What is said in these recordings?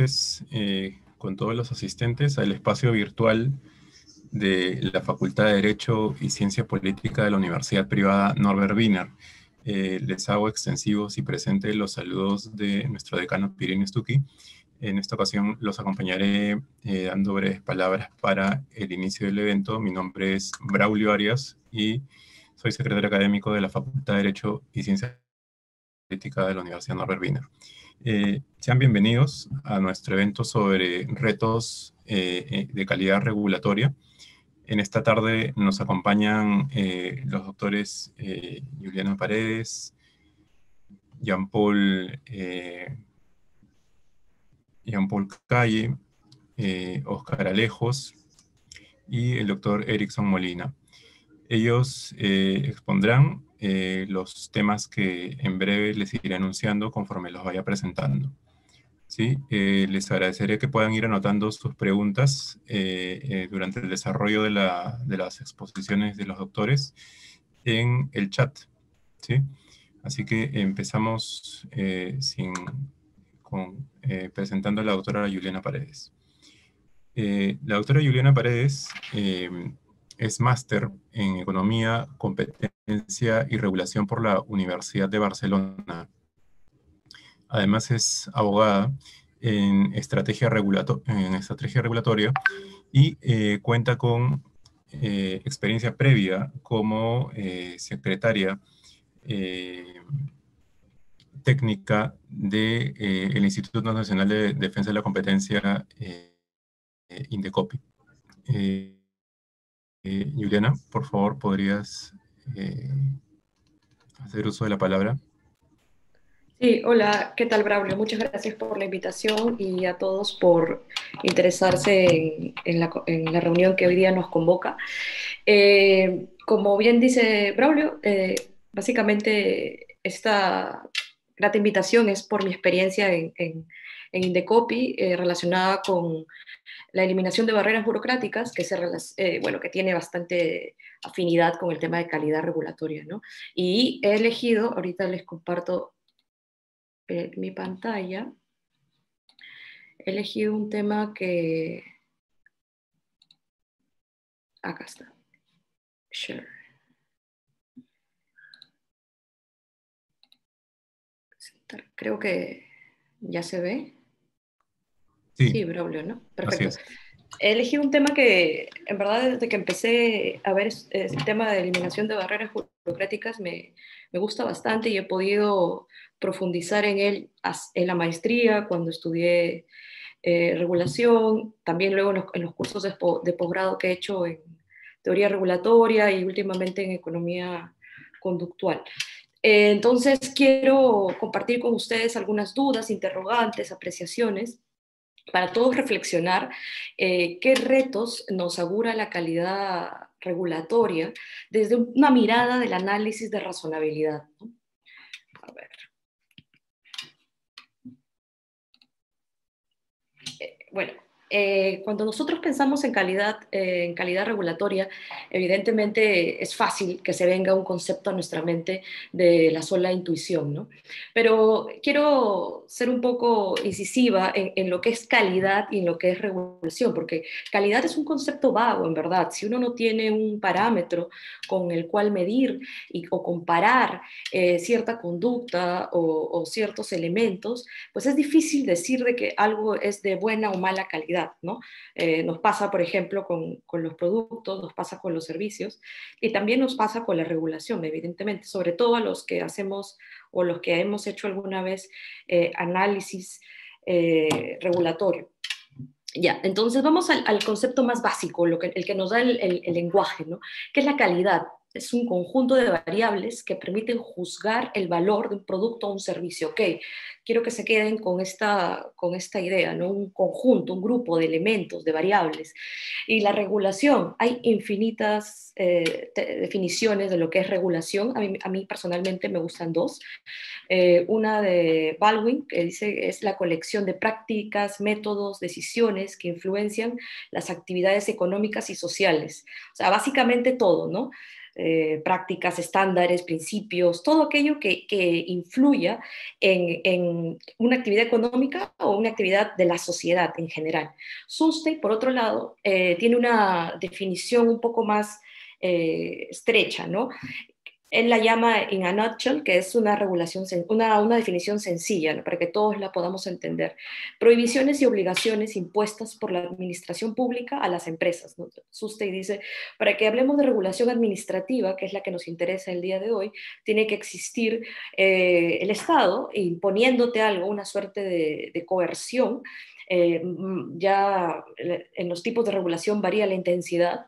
noches con todos los asistentes al espacio virtual de la Facultad de Derecho y Ciencia Política de la Universidad Privada Norbert Wiener. Les hago extensivos y presentes los saludos de nuestro decano Pirin Stucki. En esta ocasión los acompañaré dando breves palabras para el inicio del evento. Mi nombre es Braulio Arias y soy secretario académico de la Facultad de Derecho y Ciencia Política de la Universidad Norbert Wiener. Sean bienvenidos a nuestro evento sobre retos de calidad regulatoria. En esta tarde nos acompañan los doctores Juliana Paredes, Jean-Paul Calle, Oscar Alejos y el doctor Erickson Molina. Ellos expondrán los temas que en breve les iré anunciando conforme los vaya presentando. ¿Sí? Les agradeceré que puedan ir anotando sus preguntas durante el desarrollo de las exposiciones de los doctores en el chat. ¿Sí? Así que empezamos presentando a la doctora Juliana Paredes. La doctora Juliana Paredes es máster en Economía, Competencia y Regulación por la Universidad de Barcelona. Además es abogada en estrategia regulatoria y cuenta con experiencia previa como secretaria técnica del Instituto Nacional de Defensa de la Competencia, Indecopi. Juliana, por favor, ¿podrías hacer uso de la palabra? Sí, hola, ¿qué tal, Braulio? Muchas gracias por la invitación y a todos por interesarse en la reunión que hoy día nos convoca. Como bien dice Braulio, básicamente esta grata invitación es por mi experiencia en Indecopi relacionada con la eliminación de barreras burocráticas que tiene bastante afinidad con el tema de calidad regulatoria, ¿no? Y he elegido, ahorita les comparto mi pantalla, he elegido un tema que... Acá está. Share. Creo que ya se ve. Sí, Braulio, ¿no? Perfecto. He elegido un tema que, en verdad, desde que empecé a ver el tema de eliminación de barreras burocráticas, me gusta bastante y he podido profundizar en él en la maestría, cuando estudié regulación, también luego en los cursos de posgrado que he hecho en teoría regulatoria y últimamente en economía conductual. Entonces, quiero compartir con ustedes algunas dudas, interrogantes, apreciaciones, para todos reflexionar qué retos nos augura la calidad regulatoria desde una mirada del análisis de razonabilidad, ¿no? A ver. Bueno, cuando nosotros pensamos en calidad regulatoria, evidentemente es fácil que se venga un concepto a nuestra mente de la sola intuición, ¿no? Pero quiero ser un poco incisiva en lo que es calidad y en lo que es regulación, porque calidad es un concepto vago, en verdad. Si uno no tiene un parámetro con el cual medir o comparar cierta conducta o ciertos elementos, pues es difícil decir de que algo es de buena o mala calidad, ¿no? Nos pasa, por ejemplo, con los productos, nos pasa con los servicios y también nos pasa con la regulación, evidentemente, sobre todo a los que hacemos o los que hemos hecho alguna vez análisis regulatorio. Ya, entonces vamos al concepto más básico, el que nos da el lenguaje, ¿no? ¿Qué es la calidad? Es un conjunto de variables que permiten juzgar el valor de un producto o un servicio. Ok, quiero que se queden con esta idea, ¿no? Un conjunto, un grupo de elementos, de variables. Y la regulación, hay infinitas definiciones de lo que es regulación. A mí personalmente me gustan dos. Una de Baldwin, que dice es la colección de prácticas, métodos, decisiones que influencian las actividades económicas y sociales. O sea, básicamente todo, ¿no? prácticas, estándares, principios, todo aquello que influya en una actividad económica o una actividad de la sociedad en general. Sunstein, por otro lado, tiene una definición un poco más estrecha, ¿no? Él la llama in a nutshell, que es una regulación, una definición sencilla, ¿no? Para que todos la podamos entender. Prohibiciones y obligaciones impuestas por la administración pública a las empresas, ¿no? Susstey dice, para que hablemos de regulación administrativa, que es la que nos interesa el día de hoy, tiene que existir el Estado imponiéndote algo, una suerte de coerción. Ya en los tipos de regulación varía la intensidad,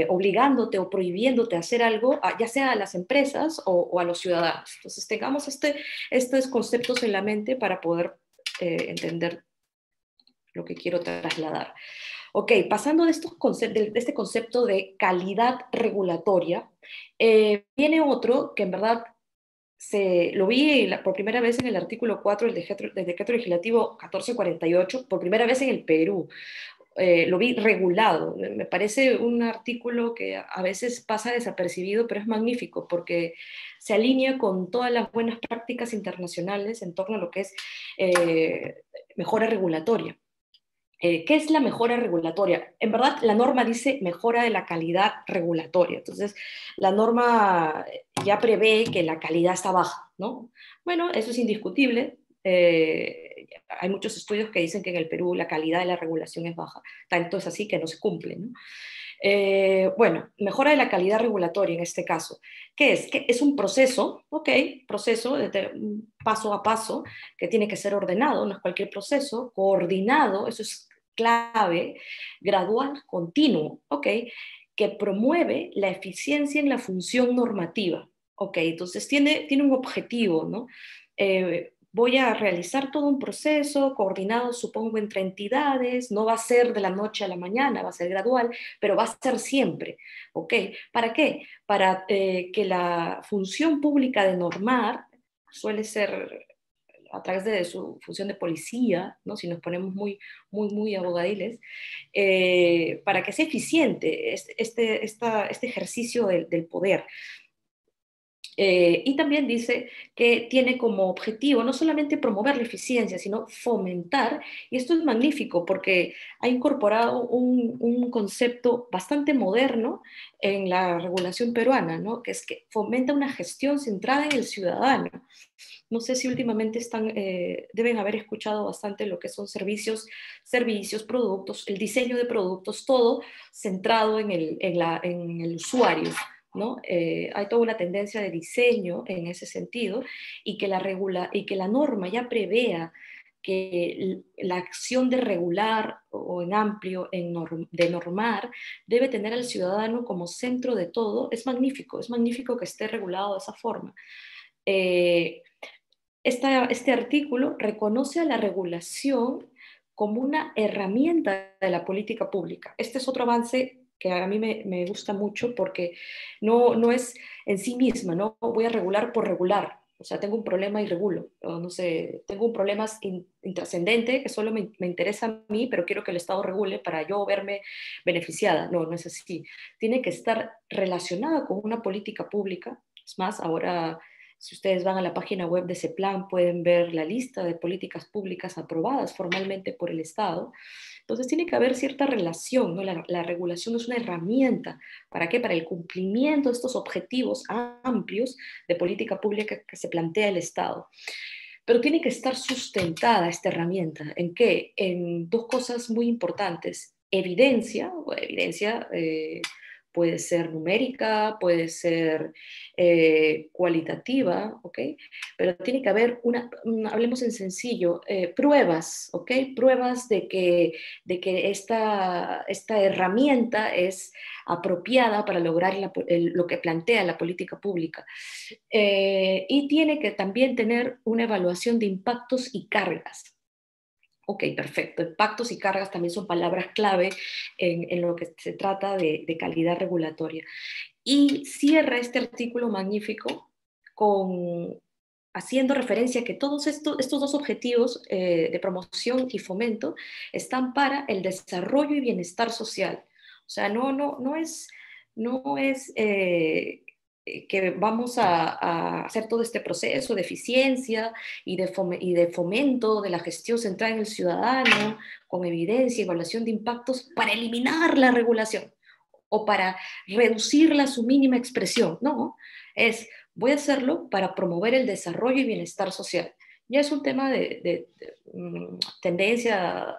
obligándote o prohibiéndote a hacer algo, ya sea a las empresas o a los ciudadanos. Entonces tengamos estos conceptos en la mente para poder entender lo que quiero trasladar. Ok, pasando de este concepto de calidad regulatoria, viene otro que en verdad lo vi por primera vez en el artículo 4 del decreto legislativo 1448, por primera vez en el Perú. Lo vi regulado. Me parece un artículo que a veces pasa desapercibido, pero es magnífico porque se alinea con todas las buenas prácticas internacionales en torno a lo que es mejora regulatoria. ¿Qué es la mejora regulatoria? En verdad, la norma dice mejora de la calidad regulatoria. Entonces, la norma ya prevé que la calidad está baja, ¿no? Bueno, eso es indiscutible. Hay muchos estudios que dicen que en el Perú la calidad de la regulación es baja. Tanto es así que no se cumple, ¿no? Bueno, mejora de la calidad regulatoria en este caso. ¿Qué es? Que es un proceso, ok, proceso paso a paso, que tiene que ser ordenado, no es cualquier proceso, coordinado, eso es clave, gradual, continuo, ok, que promueve la eficiencia en la función normativa, ok, entonces tiene un objetivo, ¿no? Voy a realizar todo un proceso coordinado, supongo, entre entidades, no va a ser de la noche a la mañana, va a ser gradual, pero va a ser siempre, ¿ok? ¿Para qué? Para que la función pública de normar suele ser a través de su función de policía, ¿no? Si nos ponemos muy abogadiles, para que sea eficiente este ejercicio del poder. Y también dice que tiene como objetivo no solamente promover la eficiencia, sino fomentar, y esto es magnífico porque ha incorporado un concepto bastante moderno en la regulación peruana, ¿no? Que es que fomenta una gestión centrada en el ciudadano. No sé si últimamente deben haber escuchado bastante lo que son servicios, productos, el diseño de productos, todo centrado en el usuario, ¿no? Hay toda una tendencia de diseño en ese sentido y que la norma ya prevea que la acción de regular o en amplio, de normar, debe tener al ciudadano como centro de todo. Es magnífico que esté regulado de esa forma. Este artículo reconoce a la regulación como una herramienta de la política pública. Este es otro avance que a mí me gusta mucho porque no es en sí misma, no voy a regular por regular. O sea, tengo un problema y regulo. O no sé, tengo un problema intrascendente que solo me interesa a mí, pero quiero que el Estado regule para yo verme beneficiada. No es así. Tiene que estar relacionada con una política pública. Es más, ahora si ustedes van a la página web de CEPLAN, pueden ver la lista de políticas públicas aprobadas formalmente por el Estado. Entonces tiene que haber cierta relación, ¿no? La regulación es una herramienta. ¿Para qué? Para el cumplimiento de estos objetivos amplios de política pública que se plantea el Estado. Pero tiene que estar sustentada esta herramienta. ¿En qué? En dos cosas muy importantes. Evidencia puede ser numérica, puede ser cualitativa, ¿ok? Pero tiene que haber hablemos en sencillo, pruebas, ¿ok? Pruebas de que esta herramienta es apropiada para lograr lo que plantea la política pública. Y tiene que también tener una evaluación de impactos y cargas. Ok, perfecto. Impactos y cargas también son palabras clave en lo que se trata de calidad regulatoria. Y cierra este artículo magnífico haciendo referencia a que todos estos dos objetivos de promoción y fomento están para el desarrollo y bienestar social. O sea, no no es que vamos a hacer todo este proceso de eficiencia y de fomento de la gestión centrada en el ciudadano, con evidencia y evaluación de impactos, para eliminar la regulación o para reducirla a su mínima expresión. No, voy a hacerlo para promover el desarrollo y bienestar social. Ya es un tema de tendencia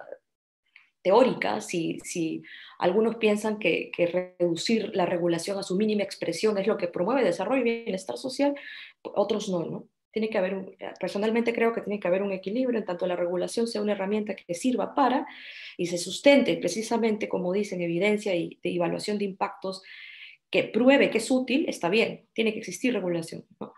teórica, si algunos piensan que reducir la regulación a su mínima expresión es lo que promueve desarrollo y bienestar social, otros no, ¿no? Tiene que haber personalmente creo que tiene que haber un equilibrio en tanto la regulación sea una herramienta que sirva para y se sustente precisamente, como dicen, evidencia y de evaluación de impactos que pruebe que es útil, está bien, tiene que existir regulación, ¿no?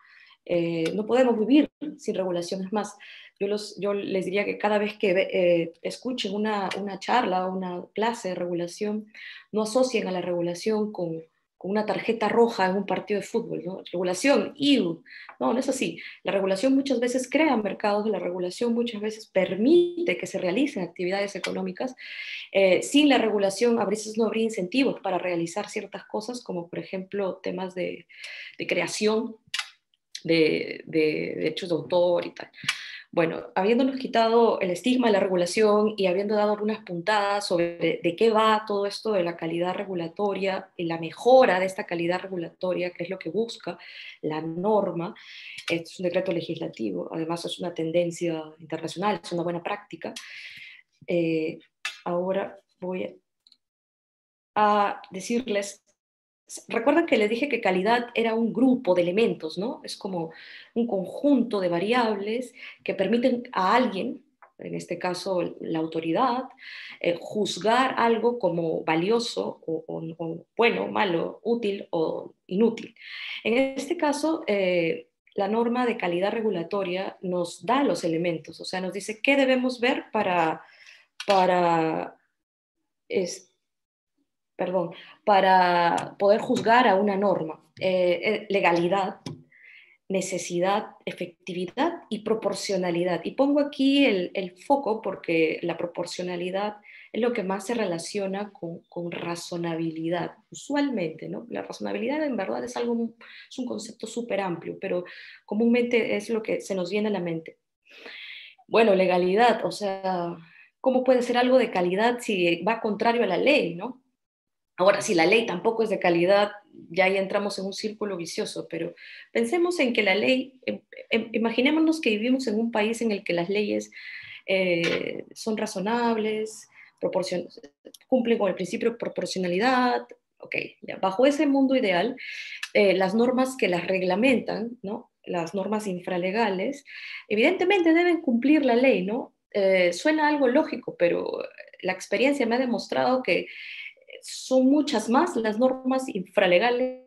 No podemos vivir sin regulación. Es más, yo les diría que cada vez que escuchen una charla o una clase de regulación, no asocien a la regulación con una tarjeta roja en un partido de fútbol, ¿no? Regulación, ¡iu! No, no es así. La regulación muchas veces crea mercados, la regulación muchas veces permite que se realicen actividades económicas. Sin la regulación a veces no habría incentivos para realizar ciertas cosas, como por ejemplo temas de creación de derechos de autor y tal. Bueno, habiéndonos quitado el estigma de la regulación y habiendo dado algunas puntadas sobre de qué va todo esto de la calidad regulatoria y la mejora de esta calidad regulatoria, que es lo que busca la norma, es un decreto legislativo, además es una tendencia internacional, es una buena práctica. Ahora voy a decirles. Recuerdan que les dije que calidad era un grupo de elementos, ¿no? Es como un conjunto de variables que permiten a alguien, en este caso la autoridad, juzgar algo como valioso o bueno, malo, útil o inútil. En este caso, la norma de calidad regulatoria nos da los elementos, o sea, nos dice qué debemos ver para perdón, para poder juzgar a una norma. Legalidad, necesidad, efectividad y proporcionalidad. Y pongo aquí el foco porque la proporcionalidad es lo que más se relaciona con razonabilidad, usualmente, ¿no? La razonabilidad en verdad es un concepto súper amplio, pero comúnmente es lo que se nos viene a la mente. Bueno, legalidad, o sea, ¿cómo puede ser algo de calidad si va contrario a la ley, ¿no? Ahora, si la ley tampoco es de calidad, ya ahí entramos en un círculo vicioso, pero pensemos en que la ley, imaginémonos que vivimos en un país en el que las leyes son razonables, cumplen con el principio de proporcionalidad. Ok, ya, bajo ese mundo ideal, las normas que las reglamentan, ¿no? Las normas infralegales, evidentemente deben cumplir la ley, ¿no? Suena algo lógico, pero la experiencia me ha demostrado que son muchas más las normas infralegales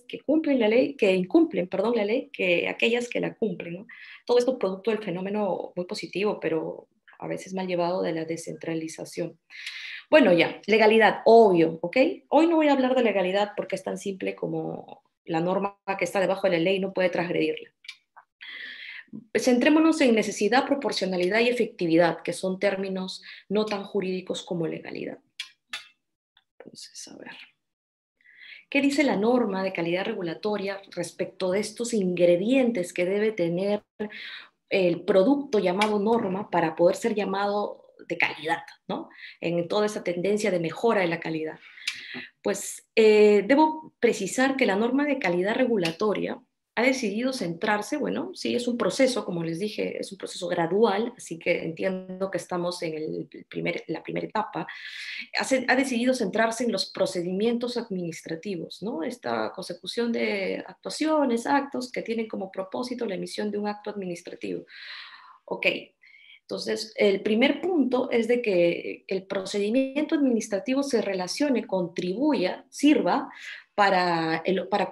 que cumplen la ley, que incumplen, perdón, la ley, que aquellas que la cumplen, ¿no? Todo esto producto del fenómeno muy positivo, pero a veces mal llevado de la descentralización. Bueno, ya, legalidad, obvio, ¿ok? Hoy no voy a hablar de legalidad porque es tan simple como la norma que está debajo de la ley no puede transgredirla. Centrémonos en necesidad, proporcionalidad y efectividad, que son términos no tan jurídicos como legalidad. Entonces, a ver. ¿Qué dice la norma de calidad regulatoria respecto de estos ingredientes que debe tener el producto llamado norma para poder ser llamado de calidad, ¿no? En toda esa tendencia de mejora de la calidad. Pues debo precisar que la norma de calidad regulatoria ha decidido centrarse, bueno, sí, es un proceso, como les dije, es un proceso gradual, así que entiendo que estamos en la primera etapa. Ha decidido centrarse en los procedimientos administrativos, ¿no? Esta consecución de actuaciones, actos que tienen como propósito la emisión de un acto administrativo. Ok, entonces, el primer punto es de que el procedimiento administrativo se relacione, contribuya, sirva para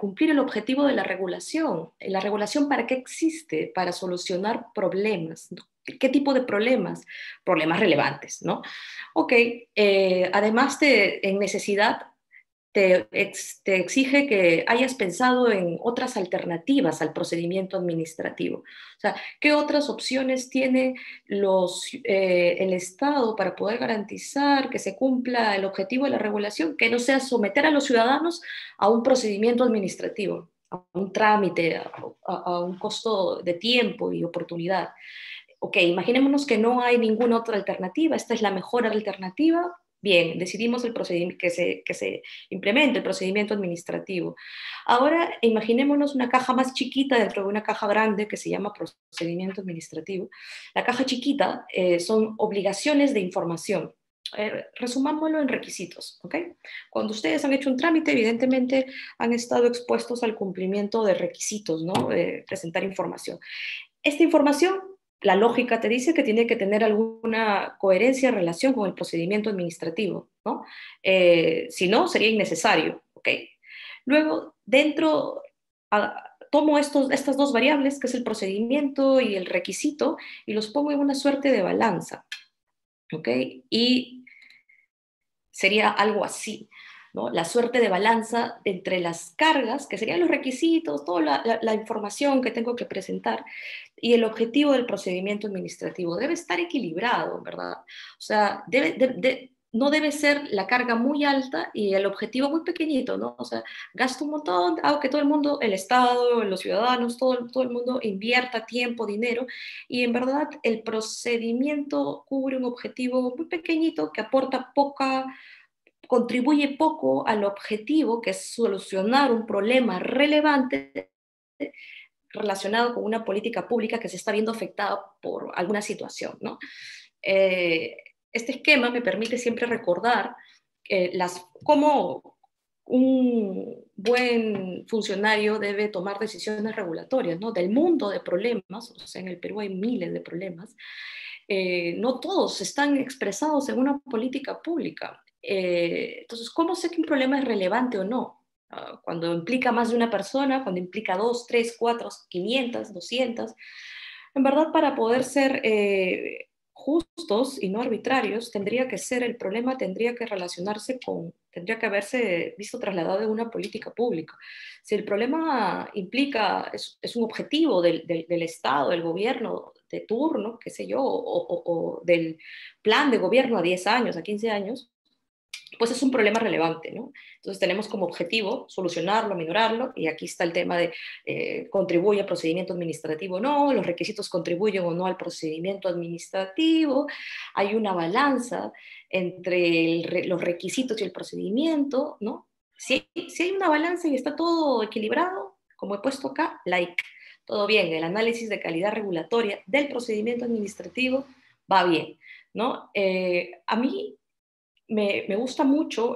cumplir el objetivo de la regulación. ¿La regulación para qué existe? Para solucionar problemas. ¿Qué tipo de problemas? Problemas relevantes, ¿no? Ok, además en necesidad, te exige que hayas pensado en otras alternativas al procedimiento administrativo. O sea, ¿qué otras opciones tiene el Estado para poder garantizar que se cumpla el objetivo de la regulación, que no sea someter a los ciudadanos a un procedimiento administrativo, a un trámite, a un costo de tiempo y oportunidad? Ok, imaginémonos que no hay ninguna otra alternativa, esta es la mejor alternativa. Bien, decidimos el procedimiento, que se implemente el procedimiento administrativo. Ahora imaginémonos una caja más chiquita dentro de una caja grande que se llama procedimiento administrativo. La caja chiquita son obligaciones de información. Resumámoslo en requisitos, ¿ok? Cuando ustedes han hecho un trámite, evidentemente han estado expuestos al cumplimiento de requisitos, ¿no? Presentar información. Esta información, la lógica te dice que tiene que tener alguna coherencia en relación con el procedimiento administrativo, ¿no? Si no, sería innecesario, ¿ok? Luego, tomo estas dos variables, que es el procedimiento y el requisito, y los pongo en una suerte de balanza, ¿ok? Y sería algo así, ¿no? La suerte de balanza entre las cargas, que serían los requisitos, toda la información que tengo que presentar, y el objetivo del procedimiento administrativo. Debe estar equilibrado, ¿verdad? O sea, no debe ser la carga muy alta y el objetivo muy pequeñito, ¿no? O sea, gasto un montón, hago que todo el mundo, el Estado, los ciudadanos, todo el mundo invierta tiempo, dinero, y en verdad el procedimiento cubre un objetivo muy pequeñito que aporta contribuye poco al objetivo, que es solucionar un problema relevante relacionado con una política pública que se está viendo afectada por alguna situación, ¿no? Eh, este esquema me permite siempre recordar cómo un buen funcionario debe tomar decisiones regulatorias, ¿no? Del mundo de problemas, o sea, en el Perú hay miles de problemas, no todos están expresados en una política pública. Entonces, ¿cómo sé que un problema es relevante o no? Cuando implica más de una persona, cuando implica 2, 3, 4, 500, 200. En verdad, para poder ser justos y no arbitrarios, el problema tendría que relacionarse tendría que haberse visto trasladado en una política pública. Si el problema es un objetivo del Estado, del gobierno de turno, qué sé yo, o del plan de gobierno a 10 años, a 15 años, pues es un problema relevante, ¿no? Entonces tenemos como objetivo solucionarlo, minorarlo, y aquí está el tema de contribuye al procedimiento administrativo o no, los requisitos contribuyen o no al procedimiento administrativo, hay una balanza entre los requisitos y el procedimiento, ¿no? Si hay una balanza y está todo equilibrado, como he puesto acá, like, todo bien, el análisis de calidad regulatoria del procedimiento administrativo va bien, ¿no? A mí me gusta mucho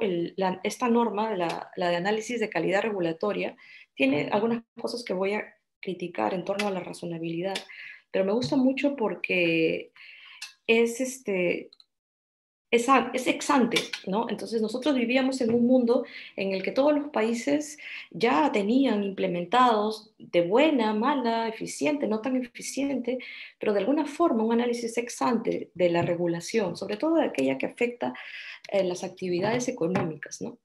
esta norma, la de análisis de calidad regulatoria. Tiene algunas cosas que voy a criticar en torno a la razonabilidad, pero me gusta mucho porque es, es ex ante, ¿no? Entonces nosotros vivíamos en un mundo en el que todos los países ya tenían implementados de buena, mala, eficiente, no tan eficiente, pero de alguna forma un análisis ex ante de la regulación, sobre todo de aquella que afecta las actividades económicas, ¿no?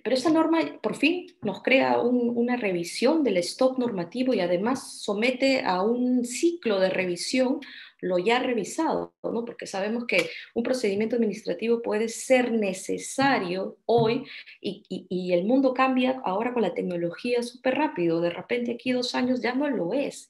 Pero esta norma por fin nos crea una revisión del stock normativo y además somete a un ciclo de revisión lo ya revisado, ¿no? Porque sabemos que un procedimiento administrativo puede ser necesario hoy y el mundo cambia ahora con la tecnología súper rápido. De repente aquí 2 años ya no lo es,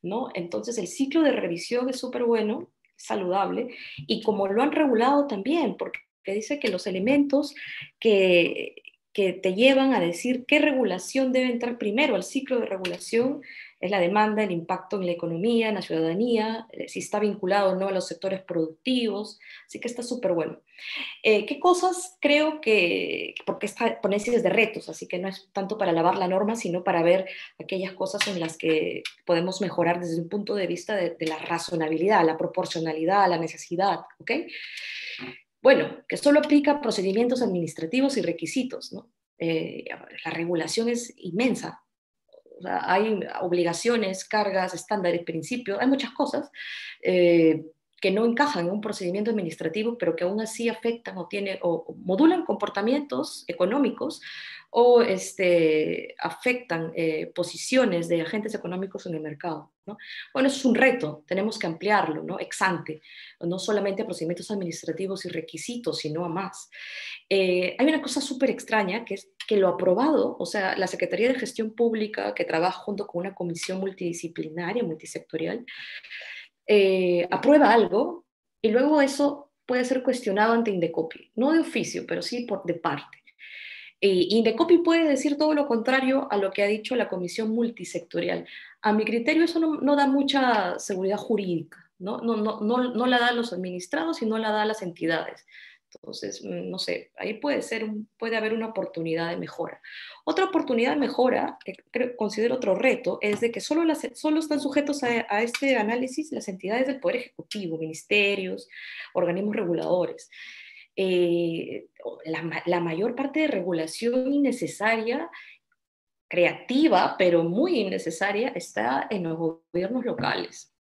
¿no? Entonces el ciclo de revisión es súper bueno, saludable, y como lo han regulado también, porque dice que los elementos que, que te llevan a decir qué regulación debe entrar primero al ciclo de regulación es la demanda, el impacto en la economía, en la ciudadanía, si está vinculado o no a los sectores productivos, así que está súper bueno. ¿Qué cosas creo porque esta ponencia es de retos, así que no es tanto para alabar la norma, sino para ver aquellas cosas en las que podemos mejorar desde un punto de vista de la razonabilidad, la proporcionalidad, la necesidad, ¿ok? Bueno, que solo aplica procedimientos administrativos y requisitos, ¿no? La regulación es inmensa. O sea, hay obligaciones, cargas, estándares, principios, hay muchas cosas que no encajan en un procedimiento administrativo, pero que aún así afectan o modulan comportamientos económicos o afectan posiciones de agentes económicos en el mercado, ¿no? Bueno, eso es un reto, tenemos que ampliarlo, ¿no? Ex ante, no solamente a procedimientos administrativos y requisitos, sino a más. Hay una cosa súper extraña, que es que lo aprobado, o sea, la Secretaría de Gestión Pública, que trabaja junto con una comisión multidisciplinaria, multisectorial, aprueba algo y luego eso puede ser cuestionado ante Indecopi, no de oficio, pero sí de parte. Indecopi puede decir todo lo contrario a lo que ha dicho la comisión multisectorial. A mi criterio eso no da mucha seguridad jurídica, no la da a los administrados y no la da a las entidades. Entonces, no sé, ahí puede haber una oportunidad de mejora. Otra oportunidad de mejora, que considero otro reto, es de que solo están sujetos a este análisis las entidades del Poder Ejecutivo, ministerios, organismos reguladores. La mayor parte de regulación innecesaria, creativa, pero muy innecesaria, está en los gobiernos locales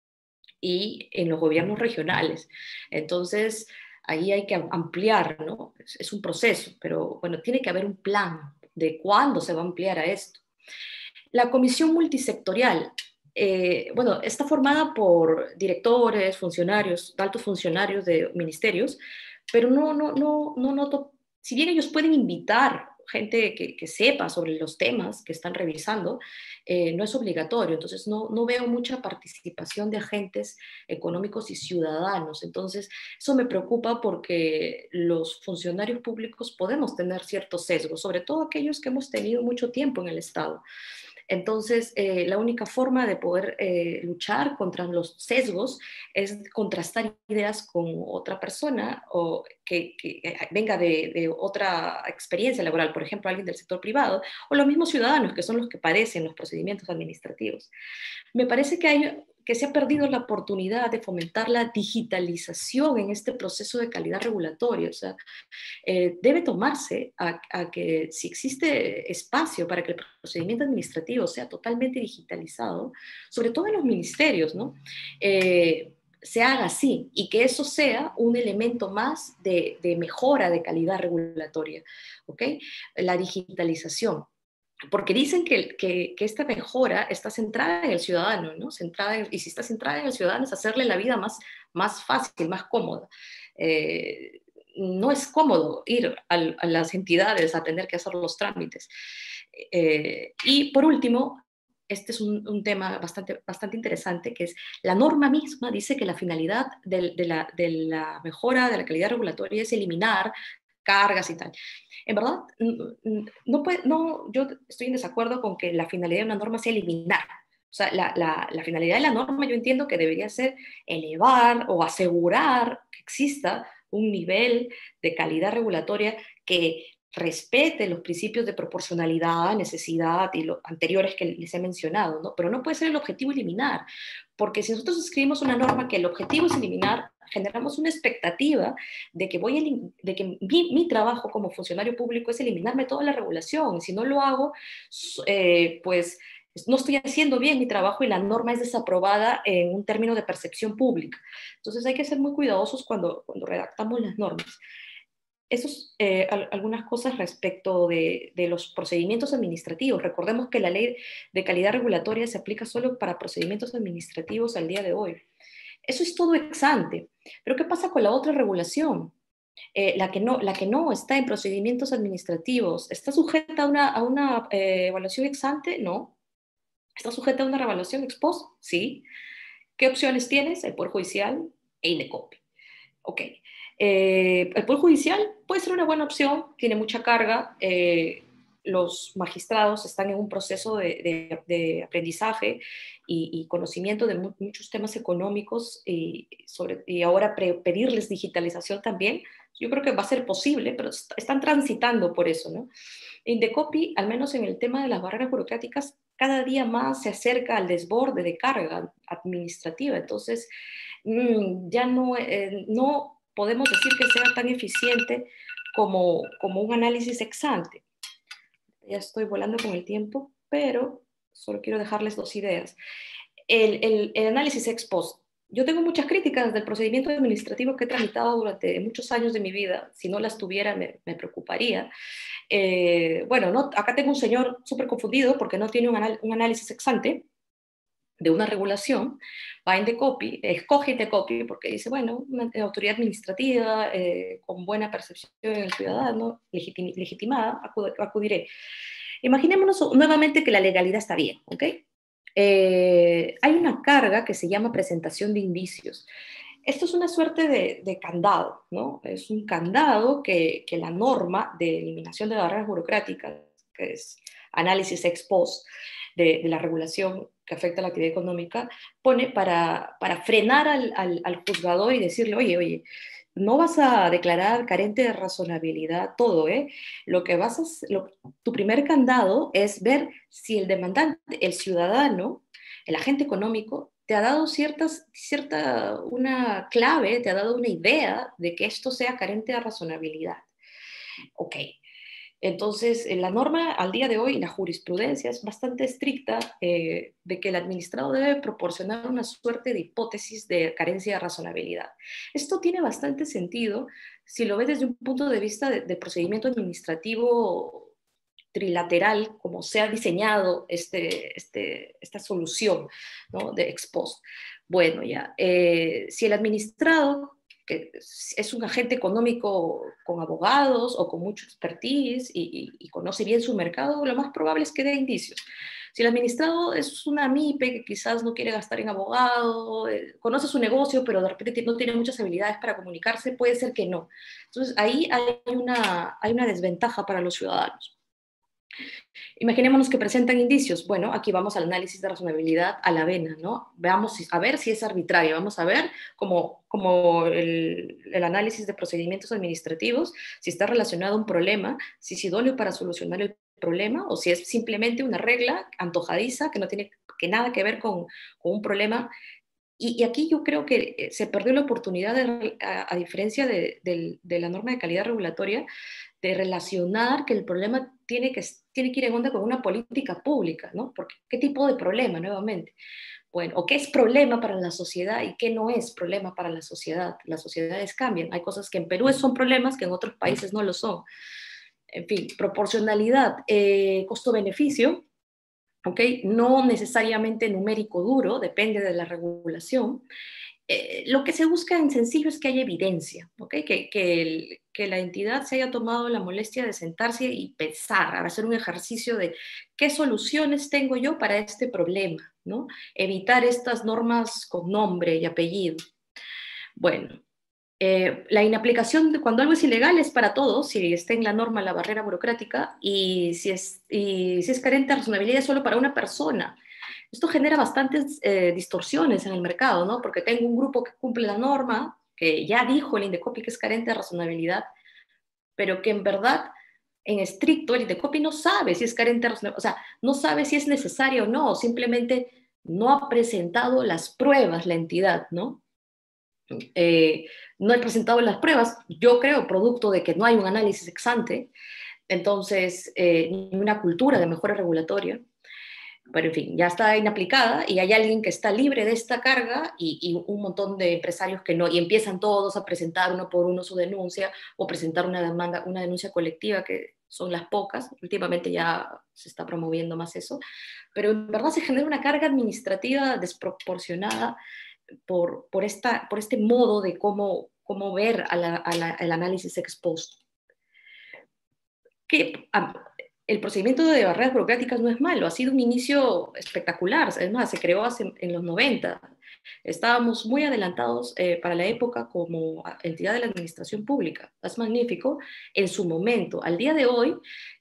y en los gobiernos regionales. Entonces, ahí hay que ampliar, ¿no? Es un proceso, pero bueno, tiene que haber un plan de cuándo se va a ampliar a esto. La comisión multisectorial, bueno, está formada por directores, funcionarios, altos funcionarios de ministerios, pero no noto, si bien ellos pueden invitar gente que sepa sobre los temas que están revisando, no es obligatorio, entonces no veo mucha participación de agentes económicos y ciudadanos, entonces eso me preocupa porque los funcionarios públicos podemos tener ciertos sesgos, sobre todo aquellos que hemos tenido mucho tiempo en el Estado. Entonces, la única forma de poder luchar contra los sesgos es contrastar ideas con otra persona o que venga de otra experiencia laboral, por ejemplo, alguien del sector privado, o los mismos ciudadanos, que son los que padecen los procedimientos administrativos. Me parece que se ha perdido la oportunidad de fomentar la digitalización en este proceso de calidad regulatoria. O sea, debe tomarse a que si existe espacio para que el procedimiento administrativo sea totalmente digitalizado, sobre todo en los ministerios, ¿no? Se haga así y que eso sea un elemento más de mejora de calidad regulatoria, ¿ok? La digitalización. Porque dicen que esta mejora está centrada en el ciudadano, ¿no? Y si está centrada en el ciudadano es hacerle la vida más fácil, más cómoda. No es cómodo ir a las entidades a tener que hacer los trámites. Y por último, este es un tema bastante interesante, que es la norma misma dice que la finalidad de la mejora de la calidad regulatoria es eliminar cargas y tal. En verdad, yo estoy en desacuerdo con que la finalidad de una norma sea eliminar. O sea, la finalidad de la norma yo entiendo que debería ser elevar o asegurar que exista un nivel de calidad regulatoria que respete los principios de proporcionalidad, necesidad y los anteriores que les he mencionado, ¿no? Pero no puede ser el objetivo eliminar, porque si nosotros escribimos una norma que el objetivo es eliminar, generamos una expectativa de que, mi trabajo como funcionario público es eliminarme toda la regulación. Si no lo hago, pues no estoy haciendo bien mi trabajo y la norma es desaprobada en un término de percepción pública. Entonces hay que ser muy cuidadosos cuando redactamos las normas. Esas algunas cosas respecto de los procedimientos administrativos. Recordemos que la ley de calidad regulatoria se aplica solo para procedimientos administrativos al día de hoy. Eso es todo ex ante. Pero ¿qué pasa con la otra regulación? La que no está en procedimientos administrativos, ¿está sujeta a una evaluación ex ante? No. ¿Está sujeta a una revaluación ex post? Sí. ¿Qué opciones tienes? El Poder Judicial e Indecopi. Ok. El Poder Judicial puede ser una buena opción, tiene mucha carga. Los magistrados están en un proceso de aprendizaje y conocimiento de muchos temas económicos y ahora pedirles digitalización también, yo creo que va a ser posible, pero están transitando por eso, ¿no? Indecopi, al menos en el tema de las barreras burocráticas, cada día más se acerca al desborde de carga administrativa, entonces ya no podemos decir que sea tan eficiente como un análisis ex ante. Ya estoy volando con el tiempo, pero solo quiero dejarles dos ideas. El análisis ex post yo tengo muchas críticas del procedimiento administrativo que he tramitado durante muchos años de mi vida. Si no las tuviera, me preocuparía. Bueno, ¿no? Acá tengo un señor súper confundido porque no tiene un análisis ex ante de una regulación, va a Indecopi, escoge Indecopi porque dice, bueno, una autoridad administrativa con buena percepción en el ciudadano, legitimada, acudiré. Imaginémonos nuevamente que la legalidad está bien, ¿ok? Hay una carga que se llama presentación de indicios. Esto es una suerte de candado, ¿no? Es un candado que la norma de eliminación de barreras burocráticas, que es análisis ex post de la regulación que afecta a la actividad económica, pone para frenar al juzgador y decirle, oye, no vas a declarar carente de razonabilidad todo, ¿eh? Lo que vas a, tu primer candado es ver si el demandante, el ciudadano, el agente económico, te ha dado una clave, te ha dado una idea de que esto sea carente de razonabilidad. Ok. Entonces, la norma al día de hoy, la jurisprudencia es bastante estricta de que el administrado debe proporcionar una suerte de hipótesis de carencia de razonabilidad. Esto tiene bastante sentido si lo ves desde un punto de vista de procedimiento administrativo trilateral, como se ha diseñado esta solución, ¿no? De ex post. Bueno, ya, si el administrado que es un agente económico con abogados o con mucho expertise y conoce bien su mercado, lo más probable es que dé indicios. Si el administrado es una MIPE que quizás no quiere gastar en abogado, conoce su negocio, pero de repente no tiene muchas habilidades para comunicarse, puede ser que no. Entonces ahí hay una desventaja para los ciudadanos. Imaginémonos que presentan indicios. Bueno, aquí vamos al análisis de razonabilidad a la vena, ¿no? Veamos a ver si es arbitraria. Vamos a ver como el análisis de procedimientos administrativos, si está relacionado a un problema, si es idóneo para solucionar el problema o si es simplemente una regla antojadiza que no tiene nada que ver con un problema. Y aquí yo creo que se perdió la oportunidad, a diferencia de la norma de calidad regulatoria, de relacionar que el problema tiene que ir en onda con una política pública, ¿no? Porque, ¿qué tipo de problema, nuevamente? Bueno, o qué es problema para la sociedad y qué no es problema para la sociedad. Las sociedades cambian. Hay cosas que en Perú son problemas que en otros países no lo son. En fin, proporcionalidad, costo-beneficio, ¿ok? No necesariamente numérico duro, depende de la regulación. Lo que se busca en sencillo es que haya evidencia, ¿okay? Que la entidad se haya tomado la molestia de sentarse y pensar, hacer un ejercicio de qué soluciones tengo yo para este problema, ¿no? Evitar estas normas con nombre y apellido. Bueno, la inaplicación de cuando algo es ilegal es para todos, si está en la norma la barrera burocrática, y si es carente de razonabilidad es solo para una persona. Esto genera bastantes distorsiones en el mercado, ¿no? Porque tengo un grupo que cumple la norma, que ya dijo el Indecopi que es carente de razonabilidad, pero que en verdad, en estricto, el Indecopi no sabe si es carente de razonabilidad, o sea, no sabe si es necesario o no, simplemente no ha presentado las pruebas la entidad, ¿no? No he presentado las pruebas, yo creo, producto de que no hay un análisis ex ante, entonces, ni una cultura de mejora regulatoria. Pero en fin, ya está inaplicada y hay alguien que está libre de esta carga y un montón de empresarios que no, y empiezan todos a presentar uno por uno su denuncia o presentar una demanda, una denuncia colectiva, que son las pocas. Últimamente ya se está promoviendo más eso, pero en verdad se genera una carga administrativa desproporcionada por este modo de cómo ver el análisis ex post. Que el procedimiento de barreras burocráticas no es malo, ha sido un inicio espectacular, es más, se creó en los 90. Estábamos muy adelantados para la época como entidad de la administración pública. Es magnífico en su momento. Al día de hoy,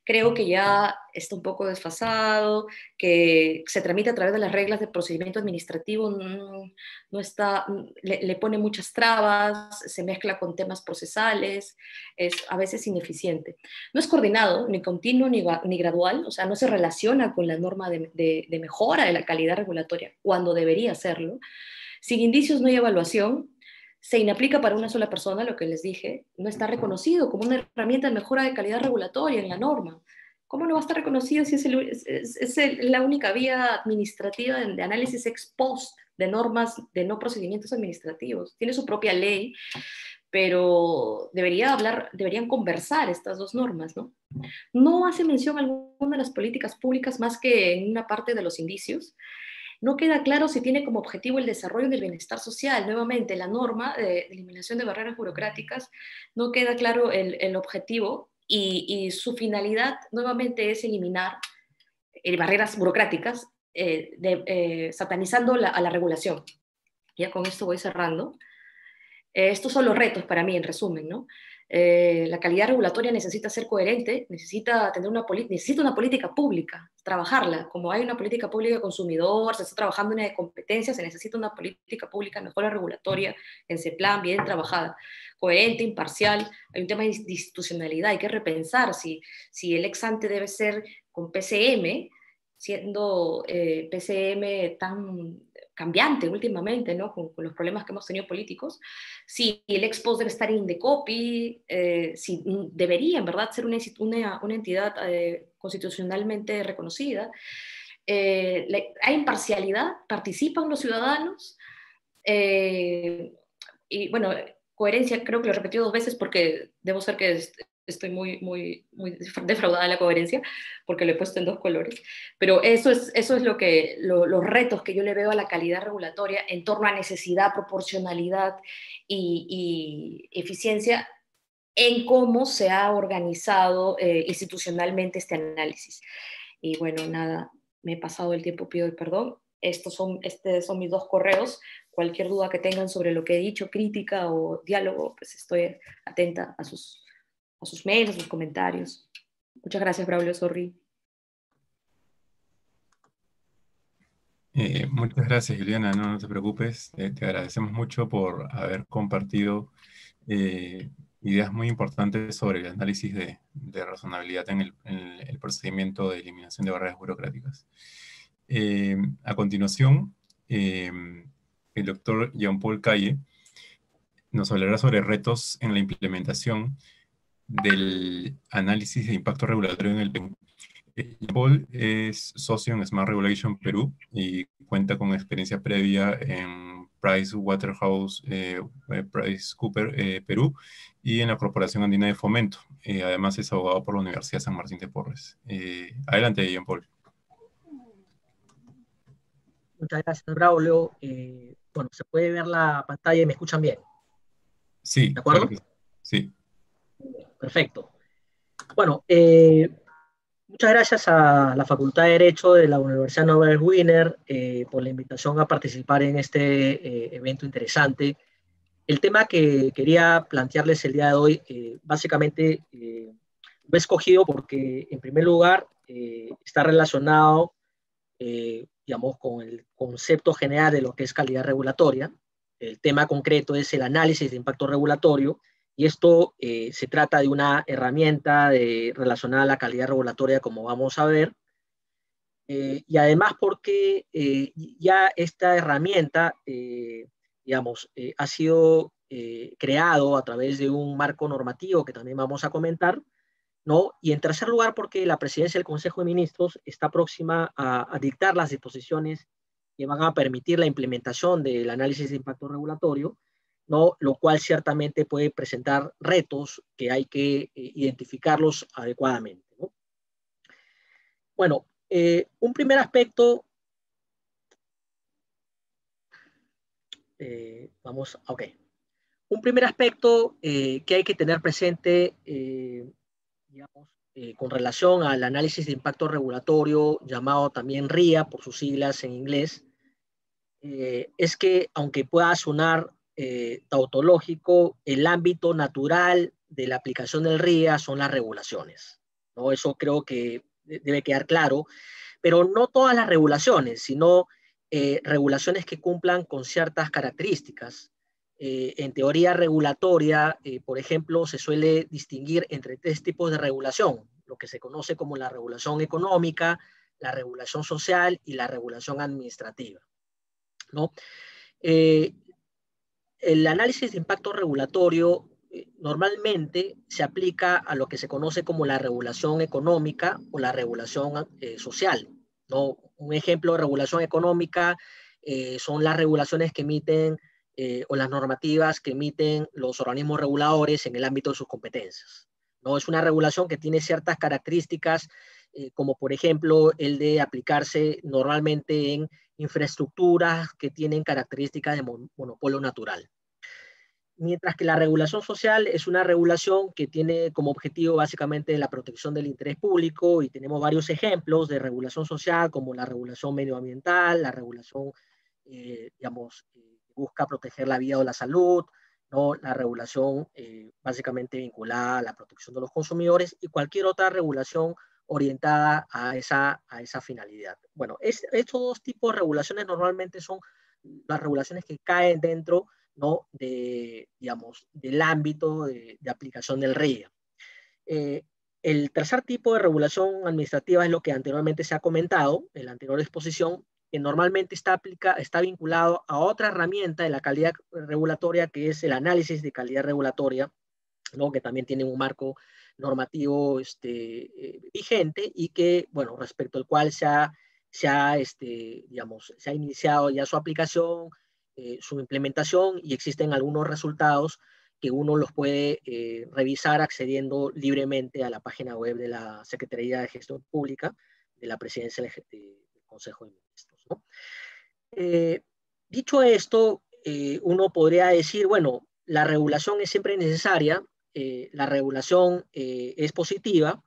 creo que ya está un poco desfasado, que se tramita a través de las reglas de procedimiento administrativo, no está, le pone muchas trabas, se mezcla con temas procesales, es a veces ineficiente. No es coordinado, ni continuo, ni gradual, o sea, no se relaciona con la norma de mejora de la calidad regulatoria, cuando debería hacerlo. Sin indicios no hay evaluación, se inaplica para una sola persona, lo que les dije, no está reconocido como una herramienta de mejora de calidad regulatoria en la norma. ¿Cómo no va a estar reconocido si es la única vía administrativa de análisis ex post de normas de no procedimientos administrativos. Tiene su propia ley, pero deberían conversar estas dos normas, ¿no? No hace mención alguna de las políticas públicas más que en una parte de los indicios. No queda claro si tiene como objetivo el desarrollo del bienestar social. Nuevamente, la norma de eliminación de barreras burocráticas, no queda claro el objetivo y su finalidad nuevamente es eliminar barreras burocráticas, satanizando a la regulación. Ya con esto voy cerrando. Estos son los retos para mí, en resumen, ¿no? La calidad regulatoria necesita ser coherente, necesita una política pública, trabajarla. Como hay una política pública de consumidor, se está trabajando una de competencias, se necesita una política pública de mejora regulatoria en ese plan, bien trabajada, coherente, imparcial. Hay un tema de institucionalidad, hay que repensar si el ex ante debe ser con PCM, siendo PCM tan cambiante últimamente, ¿no? Con los problemas que hemos tenido políticos, si el ex post debe estar en Indecopi, si debería, en verdad, ser una entidad constitucionalmente reconocida. Hay imparcialidad, participan los ciudadanos, y bueno, coherencia, creo que lo he repetido 2 veces porque debo ser que estoy muy defraudada de la coherencia, porque lo he puesto en 2 colores, pero eso es los retos que yo le veo a la calidad regulatoria en torno a necesidad, proporcionalidad y eficiencia en cómo se ha organizado institucionalmente este análisis. Y bueno, nada, me he pasado el tiempo, pido perdón. Estos son mis 2 correos. Cualquier duda que tengan sobre lo que he dicho, crítica o diálogo, pues estoy atenta a sus mails, a sus comentarios. Muchas gracias, Braulio, sorry. Muchas gracias, Juliana, no te preocupes. Te agradecemos mucho por haber compartido ideas muy importantes sobre el análisis de razonabilidad en el procedimiento de eliminación de barreras burocráticas. A continuación, el doctor Jean-Paul Calle nos hablará sobre retos en la implementación del análisis de impacto regulatorio en el Perú. Paul es socio en Smart Regulation Perú y cuenta con experiencia previa en PricewaterhouseCoopers Perú y en la Corporación Andina de Fomento. Además es abogado por la Universidad San Martín de Porres. Adelante, Jean Paul. Muchas gracias, Braulio. Bueno, se puede ver la pantalla y me escuchan bien. Sí, ¿de acuerdo? Claro que sí. Perfecto. Bueno, muchas gracias a la Facultad de Derecho de la Universidad Norbert Wiener por la invitación a participar en este evento interesante. El tema que quería plantearles el día de hoy, básicamente lo he escogido porque, en primer lugar, está relacionado, digamos, con el concepto general de lo que es calidad regulatoria. El tema concreto es el análisis de impacto regulatorio, y esto se trata de una herramienta relacionada a la calidad regulatoria, como vamos a ver. Y además porque ya esta herramienta, digamos, ha sido creado a través de un marco normativo que también vamos a comentar, ¿no? Y en tercer lugar, porque la presidencia del Consejo de Ministros está próxima a dictar las disposiciones que van a permitir la implementación del análisis de impacto regulatorio, ¿no? Lo cual ciertamente puede presentar retos que hay que identificarlos adecuadamente, ¿no? Bueno, un primer aspecto, un primer aspecto que hay que tener presente, digamos, con relación al análisis de impacto regulatorio, llamado también RIA por sus siglas en inglés, es que, aunque pueda sonar tautológico, el ámbito natural de la aplicación del RIA son las regulaciones, ¿no? Eso creo que debe quedar claro, pero no todas las regulaciones, sino regulaciones que cumplan con ciertas características. En teoría regulatoria, por ejemplo, se suele distinguir entre 3 tipos de regulación, lo que se conoce como la regulación económica, la regulación social y la regulación administrativa, ¿no? El análisis de impacto regulatorio normalmente se aplica a lo que se conoce como la regulación económica o la regulación social, ¿no? Un ejemplo de regulación económica son las regulaciones que emiten o las normativas que emiten los organismos reguladores en el ámbito de sus competencias, ¿no? Es una regulación que tiene ciertas características, como por ejemplo el de aplicarse normalmente en infraestructuras que tienen características de monopolio natural. Mientras que la regulación social es una regulación que tiene como objetivo básicamente la protección del interés público, y tenemos varios ejemplos de regulación social, como la regulación medioambiental, la regulación, digamos, busca proteger la vida o la salud, ¿no? La regulación básicamente vinculada a la protección de los consumidores, y cualquier otra regulación orientada a esa finalidad. Bueno, estos dos tipos de regulaciones normalmente son las regulaciones que caen dentro, ¿no?, digamos, del ámbito de aplicación del RIA. El tercer tipo de regulación administrativa es lo que anteriormente se ha comentado en la anterior exposición, que normalmente está vinculado a otra herramienta de la calidad regulatoria, que es el análisis de calidad regulatoria, ¿no?, que también tiene un marco normativo vigente, y que, bueno, respecto al cual se ha iniciado ya su aplicación, su implementación, y existen algunos resultados que uno los puede revisar accediendo libremente a la página web de la Secretaría de Gestión Pública de la Presidencia del Consejo de Ministros, ¿no? Dicho esto, uno podría decir, bueno, la regulación es siempre necesaria, la regulación es positiva,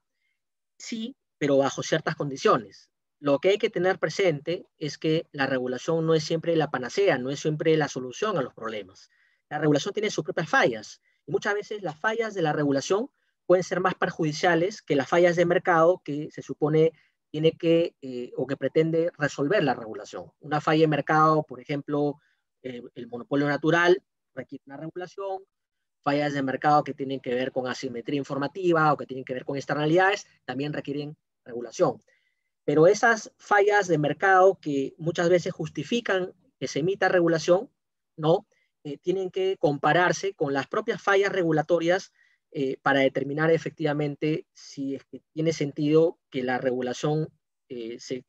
sí, pero bajo ciertas condiciones. Lo que hay que tener presente es que la regulación no es siempre la panacea, no es siempre la solución a los problemas. La regulación tiene sus propias fallas, y muchas veces las fallas de la regulación pueden ser más perjudiciales que las fallas de mercado que se supone tiene que o que pretende resolver la regulación. Una falla de mercado, por ejemplo, el monopolio natural, requiere una regulación. Fallas de mercado que tienen que ver con asimetría informativa o que tienen que ver con externalidades también requieren regulación. Pero esas fallas de mercado que muchas veces justifican que se emita regulación, ¿no? Tienen que compararse con las propias fallas regulatorias para determinar efectivamente si es que tiene sentido que la regulación se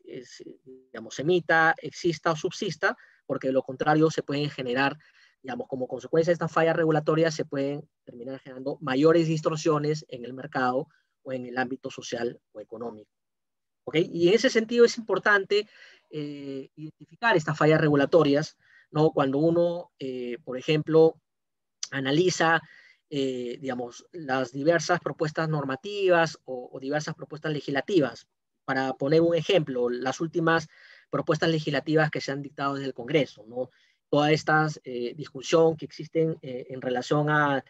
emita, exista o subsista, porque de lo contrario se pueden generar, digamos, como consecuencia de estas fallas regulatorias, se pueden terminar generando mayores distorsiones en el mercado o en el ámbito social o económico. ¿Okay? Y en ese sentido es importante identificar estas fallas regulatorias, ¿no? Cuando uno, por ejemplo, analiza, digamos, las diversas propuestas normativas o diversas propuestas legislativas. Para poner un ejemplo, las últimas propuestas legislativas que se han dictado desde el Congreso, ¿no? Toda esta discusión que existen en relación a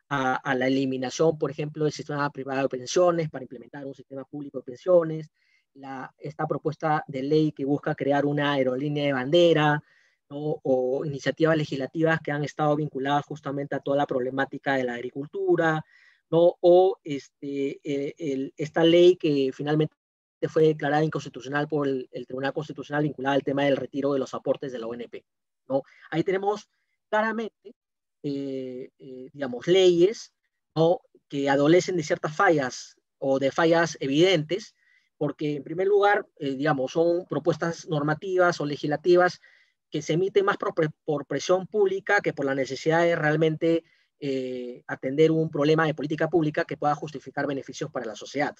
la eliminación, por ejemplo, del sistema privado de pensiones para implementar un sistema público de pensiones, esta propuesta de ley que busca crear una aerolínea de bandera, ¿no? O iniciativas legislativas que han estado vinculadas justamente a toda la problemática de la agricultura, ¿no? O esta ley que finalmente fue declarada inconstitucional por el Tribunal Constitucional, vinculada al tema del retiro de los aportes de la ONP, ¿no? Ahí tenemos claramente, digamos, leyes, ¿no?, que adolecen de ciertas fallas o de fallas evidentes, porque en primer lugar, digamos, son propuestas normativas o legislativas que se emiten más por presión pública que por la necesidad de realmente atender un problema de política pública que pueda justificar beneficios para la sociedad,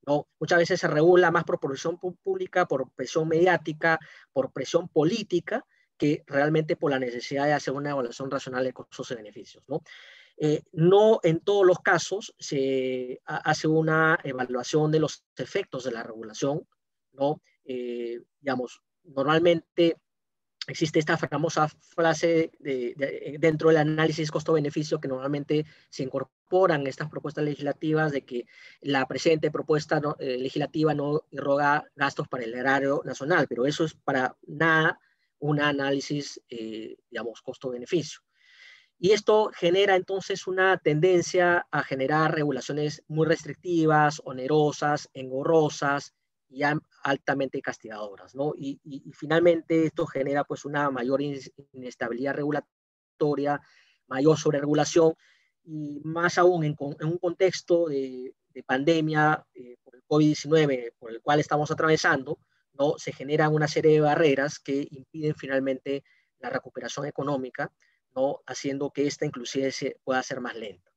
¿no? Muchas veces se regula más por presión pública, por presión mediática, por presión política, que realmente por la necesidad de hacer una evaluación racional de costos y beneficios, ¿no? No en todos los casos se hace una evaluación de los efectos de la regulación, ¿no? Digamos, normalmente existe esta famosa frase dentro del análisis costo-beneficio que normalmente se incorporan estas propuestas legislativas, de que la presente propuesta legislativa no irroga gastos para el erario nacional, pero eso es para nada un análisis, digamos, costo-beneficio. Y esto genera entonces una tendencia a generar regulaciones muy restrictivas, onerosas, engorrosas y altamente castigadoras, ¿no? Y finalmente esto genera pues una mayor inestabilidad regulatoria, mayor sobreregulación, y más aún en un contexto de pandemia por el COVID-19 por el cual estamos atravesando, ¿no? Se generan una serie de barreras que impiden finalmente la recuperación económica, ¿no? Haciendo que esta inclusive pueda ser más lenta.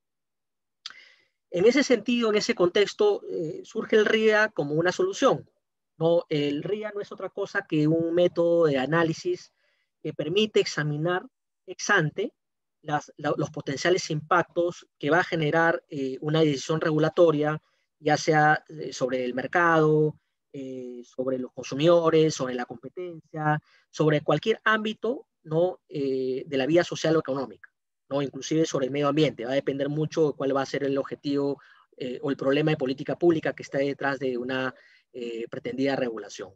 En ese sentido, en ese contexto, surge el RIA como una solución, ¿no? El RIA no es otra cosa que un método de análisis que permite examinar ex ante los potenciales impactos que va a generar una decisión regulatoria, ya sea sobre el mercado, sobre los consumidores, sobre la competencia, sobre cualquier ámbito, ¿no? De la vida social o económica, ¿no? Inclusive sobre el medio ambiente. Va a depender mucho de cuál va a ser el objetivo o el problema de política pública que está detrás de una pretendida regulación.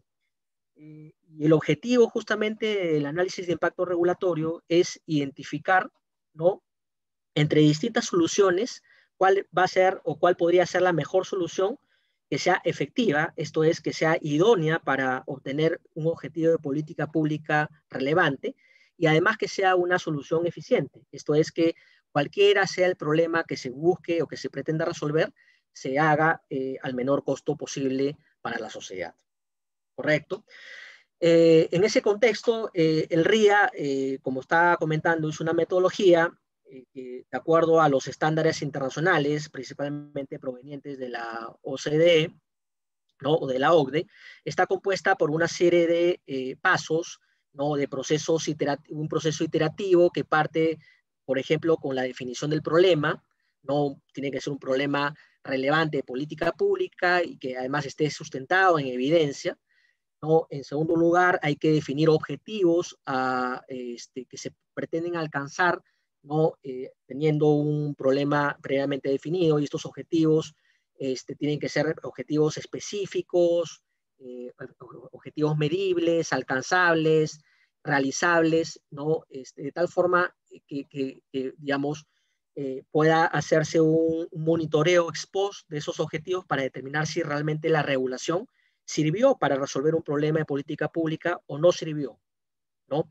Y el objetivo justamente del análisis de impacto regulatorio es identificar, ¿no? Entre distintas soluciones cuál va a ser o cuál podría ser la mejor solución que sea efectiva, esto es, que sea idónea para obtener un objetivo de política pública relevante y además que sea una solución eficiente, esto es, que cualquiera sea el problema que se busque o que se pretenda resolver, se haga al menor costo posible para la sociedad. ¿Correcto? En ese contexto, el RIA, como estaba comentando, es una metodología de acuerdo a los estándares internacionales, principalmente provenientes de la OCDE, ¿no? O de la OCDE, está compuesta por una serie de pasos, ¿no? De procesos un proceso iterativo que parte, por ejemplo, con la definición del problema, ¿no? Tiene que ser un problema relevante de política pública y que además esté sustentado en evidencia, ¿no? En segundo lugar, hay que definir objetivos que se pretenden alcanzar, ¿no? Teniendo un problema previamente definido, y estos objetivos tienen que ser objetivos específicos, objetivos medibles, alcanzables, realizables, ¿no? De tal forma digamos, pueda hacerse un monitoreo ex post de esos objetivos para determinar si realmente la regulación sirvió para resolver un problema de política pública o no sirvió, ¿no?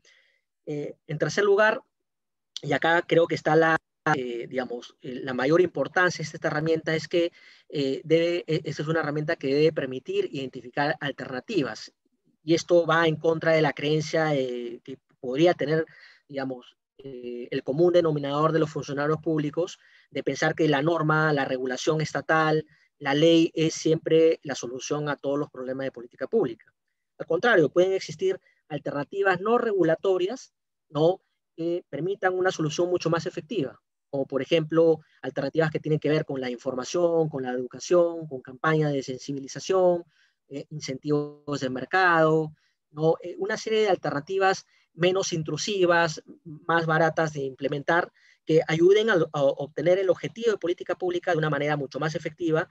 En tercer lugar, y acá creo que está digamos, la mayor importancia de esta herramienta es que esta es una herramienta que debe permitir identificar alternativas. Y esto va en contra de la creencia que podría tener, digamos, el común denominador de los funcionarios públicos de pensar que la norma, la regulación estatal, la ley es siempre la solución a todos los problemas de política pública. Al contrario, pueden existir alternativas no regulatorias, ¿no? Que permitan una solución mucho más efectiva, como por ejemplo alternativas que tienen que ver con la información, con la educación, con campañas de sensibilización, incentivos de mercado, ¿no? Una serie de alternativas menos intrusivas, más baratas de implementar, que ayuden a obtener el objetivo de política pública de una manera mucho más efectiva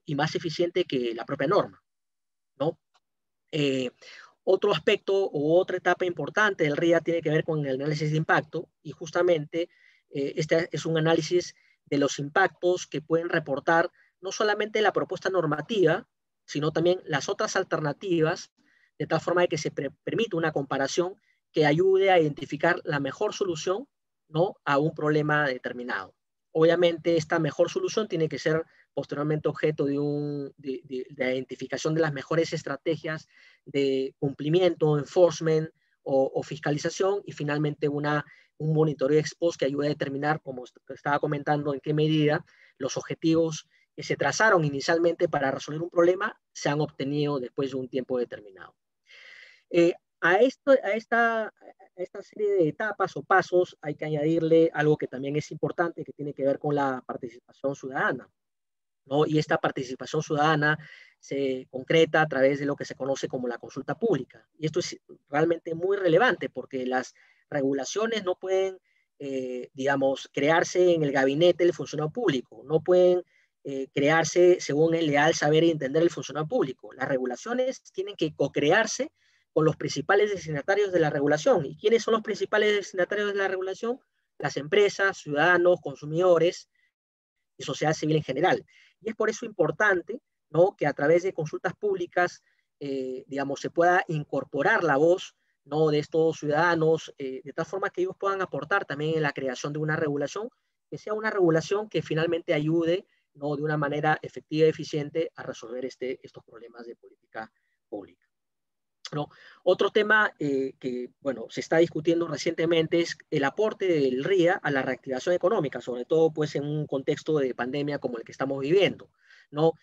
y más eficiente que la propia norma, ¿no? Otro aspecto o otra etapa importante del RIA tiene que ver con el análisis de impacto, y justamente este es un análisis de los impactos que pueden reportar no solamente la propuesta normativa, sino también las otras alternativas, de tal forma de que se permita una comparación que ayude a identificar la mejor solución, ¿no? A un problema determinado. Obviamente esta mejor solución tiene que ser posteriormente objeto de la identificación de las mejores estrategias de cumplimiento, enforcement o fiscalización, y finalmente un monitoreo ex post que ayude a determinar, como estaba comentando, en qué medida los objetivos que se trazaron inicialmente para resolver un problema se han obtenido después de un tiempo determinado. A esta serie de etapas o pasos hay que añadirle algo que también es importante, que tiene que ver con la participación ciudadana, ¿no? Y esta participación ciudadana se concreta a través de lo que se conoce como la consulta pública. Y esto es realmente muy relevante porque las regulaciones no pueden, digamos, crearse en el gabinete del funcionario público, no pueden crearse según el leal saber y entender del funcionario público. Las regulaciones tienen que co-crearse con los principales destinatarios de la regulación. ¿Y quiénes son los principales destinatarios de la regulación? Las empresas, ciudadanos, consumidores y sociedad civil en general. Y es por eso importante, ¿no? Que a través de consultas públicas, digamos, se pueda incorporar la voz, ¿no? De estos ciudadanos, de tal forma que ellos puedan aportar también en la creación de una regulación, que sea una regulación que finalmente ayude, ¿no? De una manera efectiva y eficiente a resolver estos problemas de política pública. ¿no? Otro tema que, bueno, se está discutiendo recientemente es el aporte del RIA a la reactivación económica, sobre todo pues en un contexto de pandemia como el que estamos viviendo, ¿no?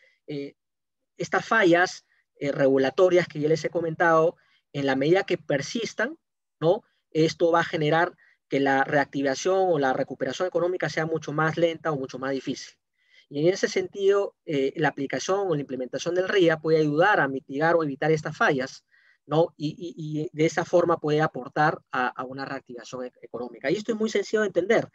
Estas fallas regulatorias que ya les he comentado, en la medida que persistan, ¿no? Esto va a generar que la reactivación o la recuperación económica sea mucho más lenta o mucho más difícil. Y en ese sentido, la aplicación o la implementación del RIA puede ayudar a mitigar o evitar estas fallas, ¿no? Y de esa forma puede aportar a una reactivación económica. Y esto es muy sencillo de entender.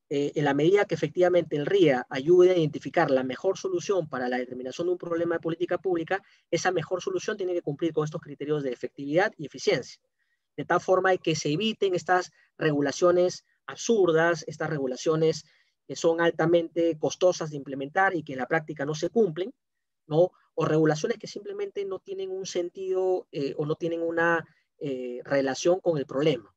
En la medida que efectivamente el RIA ayude a identificar la mejor solución para la determinación de un problema de política pública, esa mejor solución tiene que cumplir con estos criterios de efectividad y eficiencia. De tal forma que se eviten estas regulaciones absurdas, estas regulaciones que son altamente costosas de implementar y que en la práctica no se cumplen, ¿no? O regulaciones que simplemente no tienen un sentido o no tienen una relación con el problema,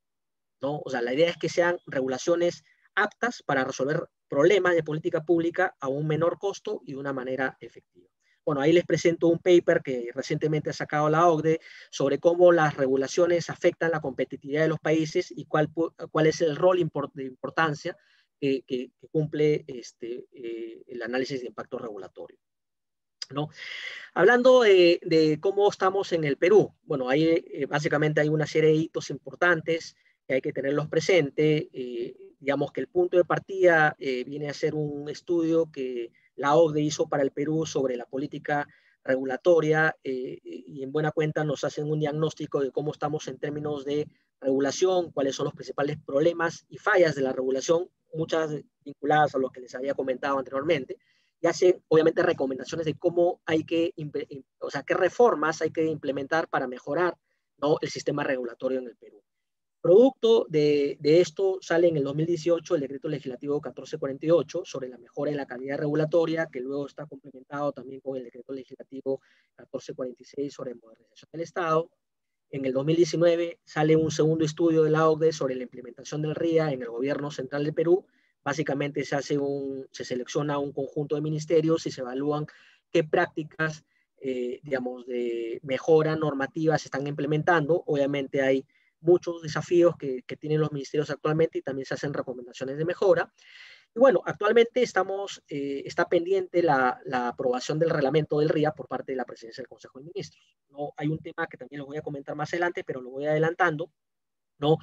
¿no? O sea, la idea es que sean regulaciones aptas para resolver problemas de política pública a un menor costo y de una manera efectiva. Bueno, ahí les presento un paper que recientemente ha sacado la OCDE sobre cómo las regulaciones afectan la competitividad de los países y cuál es el rol de importancia que cumple el análisis de impacto regulatorio, ¿no? Hablando de cómo estamos en el Perú, bueno, ahí básicamente hay una serie de hitos importantes que hay que tenerlos presentes. Digamos que el punto de partida viene a ser un estudio que la OCDE hizo para el Perú sobre la política regulatoria y en buena cuenta nos hacen un diagnóstico de cómo estamos en términos de regulación, cuáles son los principales problemas y fallas de la regulación, muchas vinculadas a lo que les había comentado anteriormente, y hacen obviamente recomendaciones de cómo hay que, o sea, qué reformas hay que implementar para mejorar, ¿no?, el sistema regulatorio en el Perú. Producto de esto sale en el 2018 el decreto legislativo 1448 sobre la mejora en la calidad regulatoria, que luego está complementado también con el decreto legislativo 1446 sobre modernización del Estado. En el 2019 sale un segundo estudio de la OCDE sobre la implementación del RIA en el gobierno central del Perú. Básicamente se selecciona un conjunto de ministerios y se evalúan qué prácticas, digamos, de mejora normativa se están implementando. Obviamente hay muchos desafíos que tienen los ministerios actualmente y también se hacen recomendaciones de mejora. Y bueno, actualmente está pendiente la aprobación del reglamento del RIA por parte de la Presidencia del Consejo de Ministros, ¿no? Hay un tema que también lo voy a comentar más adelante, pero lo voy adelantando, ¿no?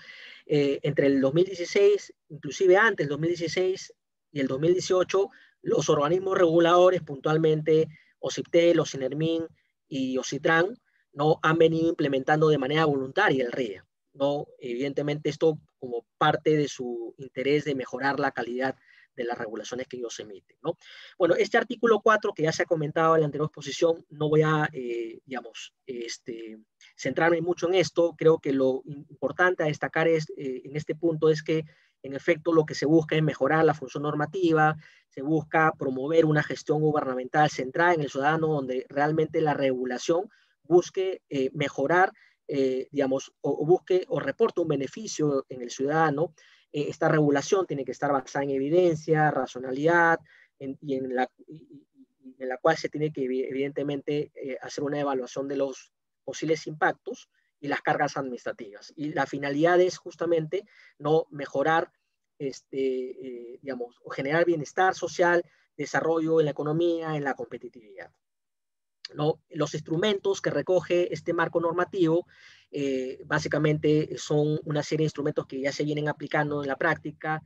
Entre el 2016, inclusive antes del 2016 y el 2018, los organismos reguladores, puntualmente OCIPTEL, OCINERMIN y OCITRAN, ¿no?, han venido implementando de manera voluntaria el RIA, ¿no? Evidentemente esto como parte de su interés de mejorar la calidad de las regulaciones que ellos emiten, ¿no? Bueno, este artículo 4 que ya se ha comentado en la anterior exposición, no voy a, digamos, centrarme mucho en esto. Creo que lo importante a destacar en este punto es que en efecto lo que se busca es mejorar la función normativa, se busca promover una gestión gubernamental centrada en el ciudadano donde realmente la regulación busque mejorar, digamos, o busque o reporte un beneficio en el ciudadano. Esta regulación tiene que estar basada en evidencia, racionalidad, y en la cual se tiene que evidentemente hacer una evaluación de los posibles impactos y las cargas administrativas. Y la finalidad es justamente no mejorar, digamos, o generar bienestar social, desarrollo en la economía, en la competitividad, ¿no? Los instrumentos que recoge este marco normativo básicamente son una serie de instrumentos que ya se vienen aplicando en la práctica.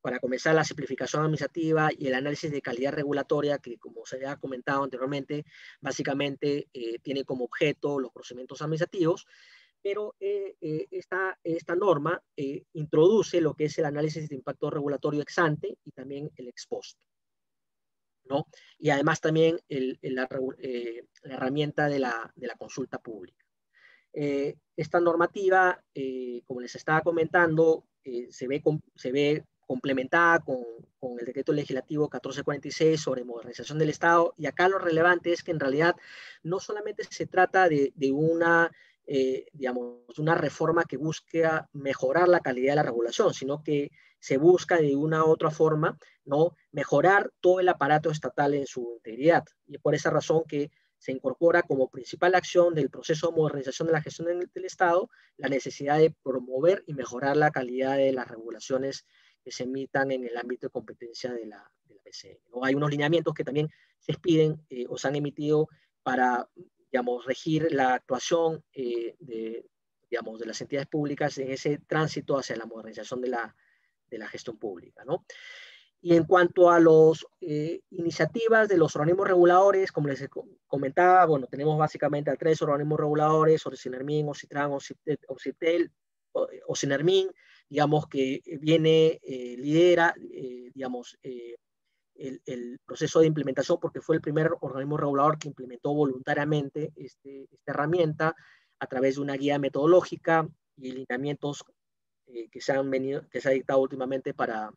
Para comenzar, la simplificación administrativa y el análisis de calidad regulatoria, que como se había comentado anteriormente, básicamente tiene como objeto los procedimientos administrativos, pero esta norma introduce lo que es el análisis de impacto regulatorio ex ante y también el ex post, ¿no? Y además también la herramienta de la consulta pública. Esta normativa, como les estaba comentando, se ve complementada con el decreto legislativo 1446 sobre modernización del Estado, y acá lo relevante es que en realidad no solamente se trata de una, digamos, una reforma que busca mejorar la calidad de la regulación, sino que se busca de una u otra forma, ¿no?, mejorar todo el aparato estatal en su integridad. Y por esa razón que se incorpora como principal acción del proceso de modernización de la gestión del Estado la necesidad de promover y mejorar la calidad de las regulaciones que se emitan en el ámbito de competencia de la PCM. ¿No? Hay unos lineamientos que también se expiden o se han emitido para, digamos, regir la actuación de las entidades públicas en ese tránsito hacia la modernización de la gestión pública, ¿no? Y en cuanto a las iniciativas de los organismos reguladores, como les comentaba, bueno, tenemos básicamente a 3 organismos reguladores: OCINERMIN, OCITRAN, OCIPTEL, OCINERMIN, digamos, que lidera, digamos, el proceso de implementación, porque fue el primer organismo regulador que implementó voluntariamente esta herramienta a través de una guía metodológica y lineamientos que se ha dictado últimamente para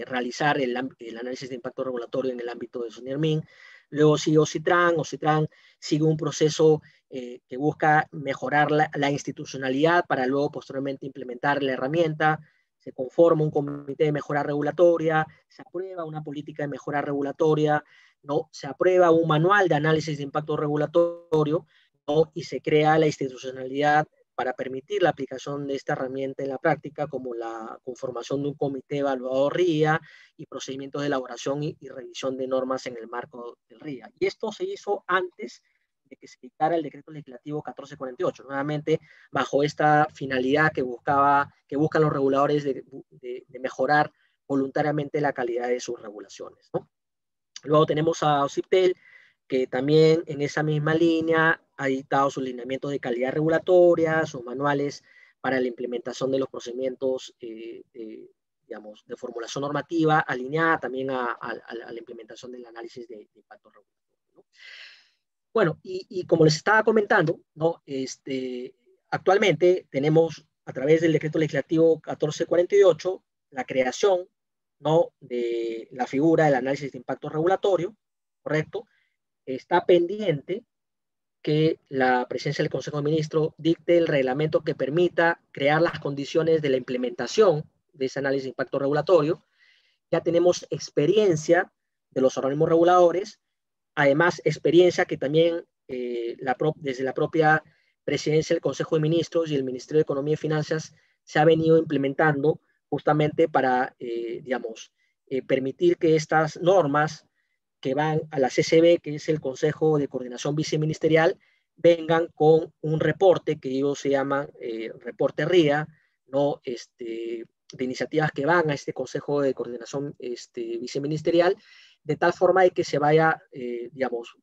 realizar el análisis de impacto regulatorio en el ámbito de SONIERMIN. Luego sigue OCITRAN. OCITRAN sigue un proceso que busca mejorar la institucionalidad para luego posteriormente implementar la herramienta. Se conforma un comité de mejora regulatoria, se aprueba una política de mejora regulatoria, ¿no? Se aprueba un manual de análisis de impacto regulatorio, ¿no? Y se crea la institucionalidad para permitir la aplicación de esta herramienta en la práctica, como la conformación de un comité evaluador RIA y procedimientos de elaboración y revisión de normas en el marco del RIA. Y esto se hizo antes de que se dictara el decreto legislativo 1448, nuevamente bajo esta finalidad que buscan los reguladores de mejorar voluntariamente la calidad de sus regulaciones, ¿no? Luego tenemos a OCIPTEL, que también en esa misma línea ha dictado sus lineamientos de calidad regulatoria, sus manuales para la implementación de los procedimientos digamos, de formulación normativa, alineada también a la implementación del análisis de impacto regulatorio, ¿no? Bueno, y como les estaba comentando, ¿no? Actualmente tenemos, a través del decreto legislativo 1448, la creación, ¿no?, de la figura del análisis de impacto regulatorio, ¿correcto? Está pendiente que la presidencia del Consejo de Ministros dicte el reglamento que permita crear las condiciones de la implementación de ese análisis de impacto regulatorio. Ya tenemos experiencia de los organismos reguladores, además experiencia que también desde la propia presidencia del Consejo de Ministros y el Ministerio de Economía y Finanzas se ha venido implementando justamente para, permitir que estas normas que van a la CCB, que es el Consejo de Coordinación Viceministerial, vengan con un reporte que ellos se llaman reporte RIA, ¿no? De iniciativas que van a este Consejo de Coordinación Viceministerial, de tal forma de que se vaya,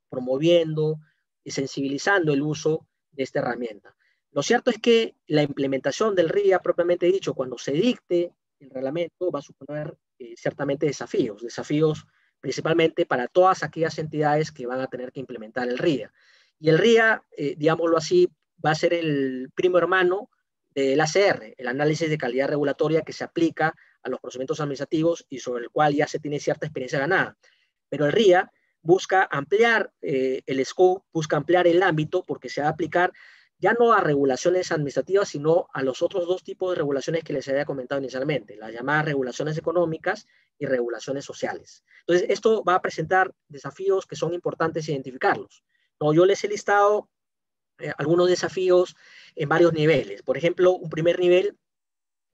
promoviendo y sensibilizando el uso de esta herramienta. Lo cierto es que la implementación del RIA, propiamente dicho, cuando se dicte el reglamento, va a suponer ciertamente desafíos principalmente para todas aquellas entidades que van a tener que implementar el RIA. Y el RIA, digámoslo así, va a ser el primo hermano del ACR, el análisis de calidad regulatoria que se aplica a los procedimientos administrativos y sobre el cual ya se tiene cierta experiencia ganada. Pero el RIA busca ampliar el scope, busca ampliar el ámbito, porque se va a aplicar ya no a regulaciones administrativas, sino a los otros 2 tipos de regulaciones que les había comentado inicialmente, las llamadas regulaciones económicas y regulaciones sociales. Entonces, esto va a presentar desafíos que son importantes identificarlos, ¿no? Yo les he listado algunos desafíos en varios niveles. Por ejemplo, un primer nivel,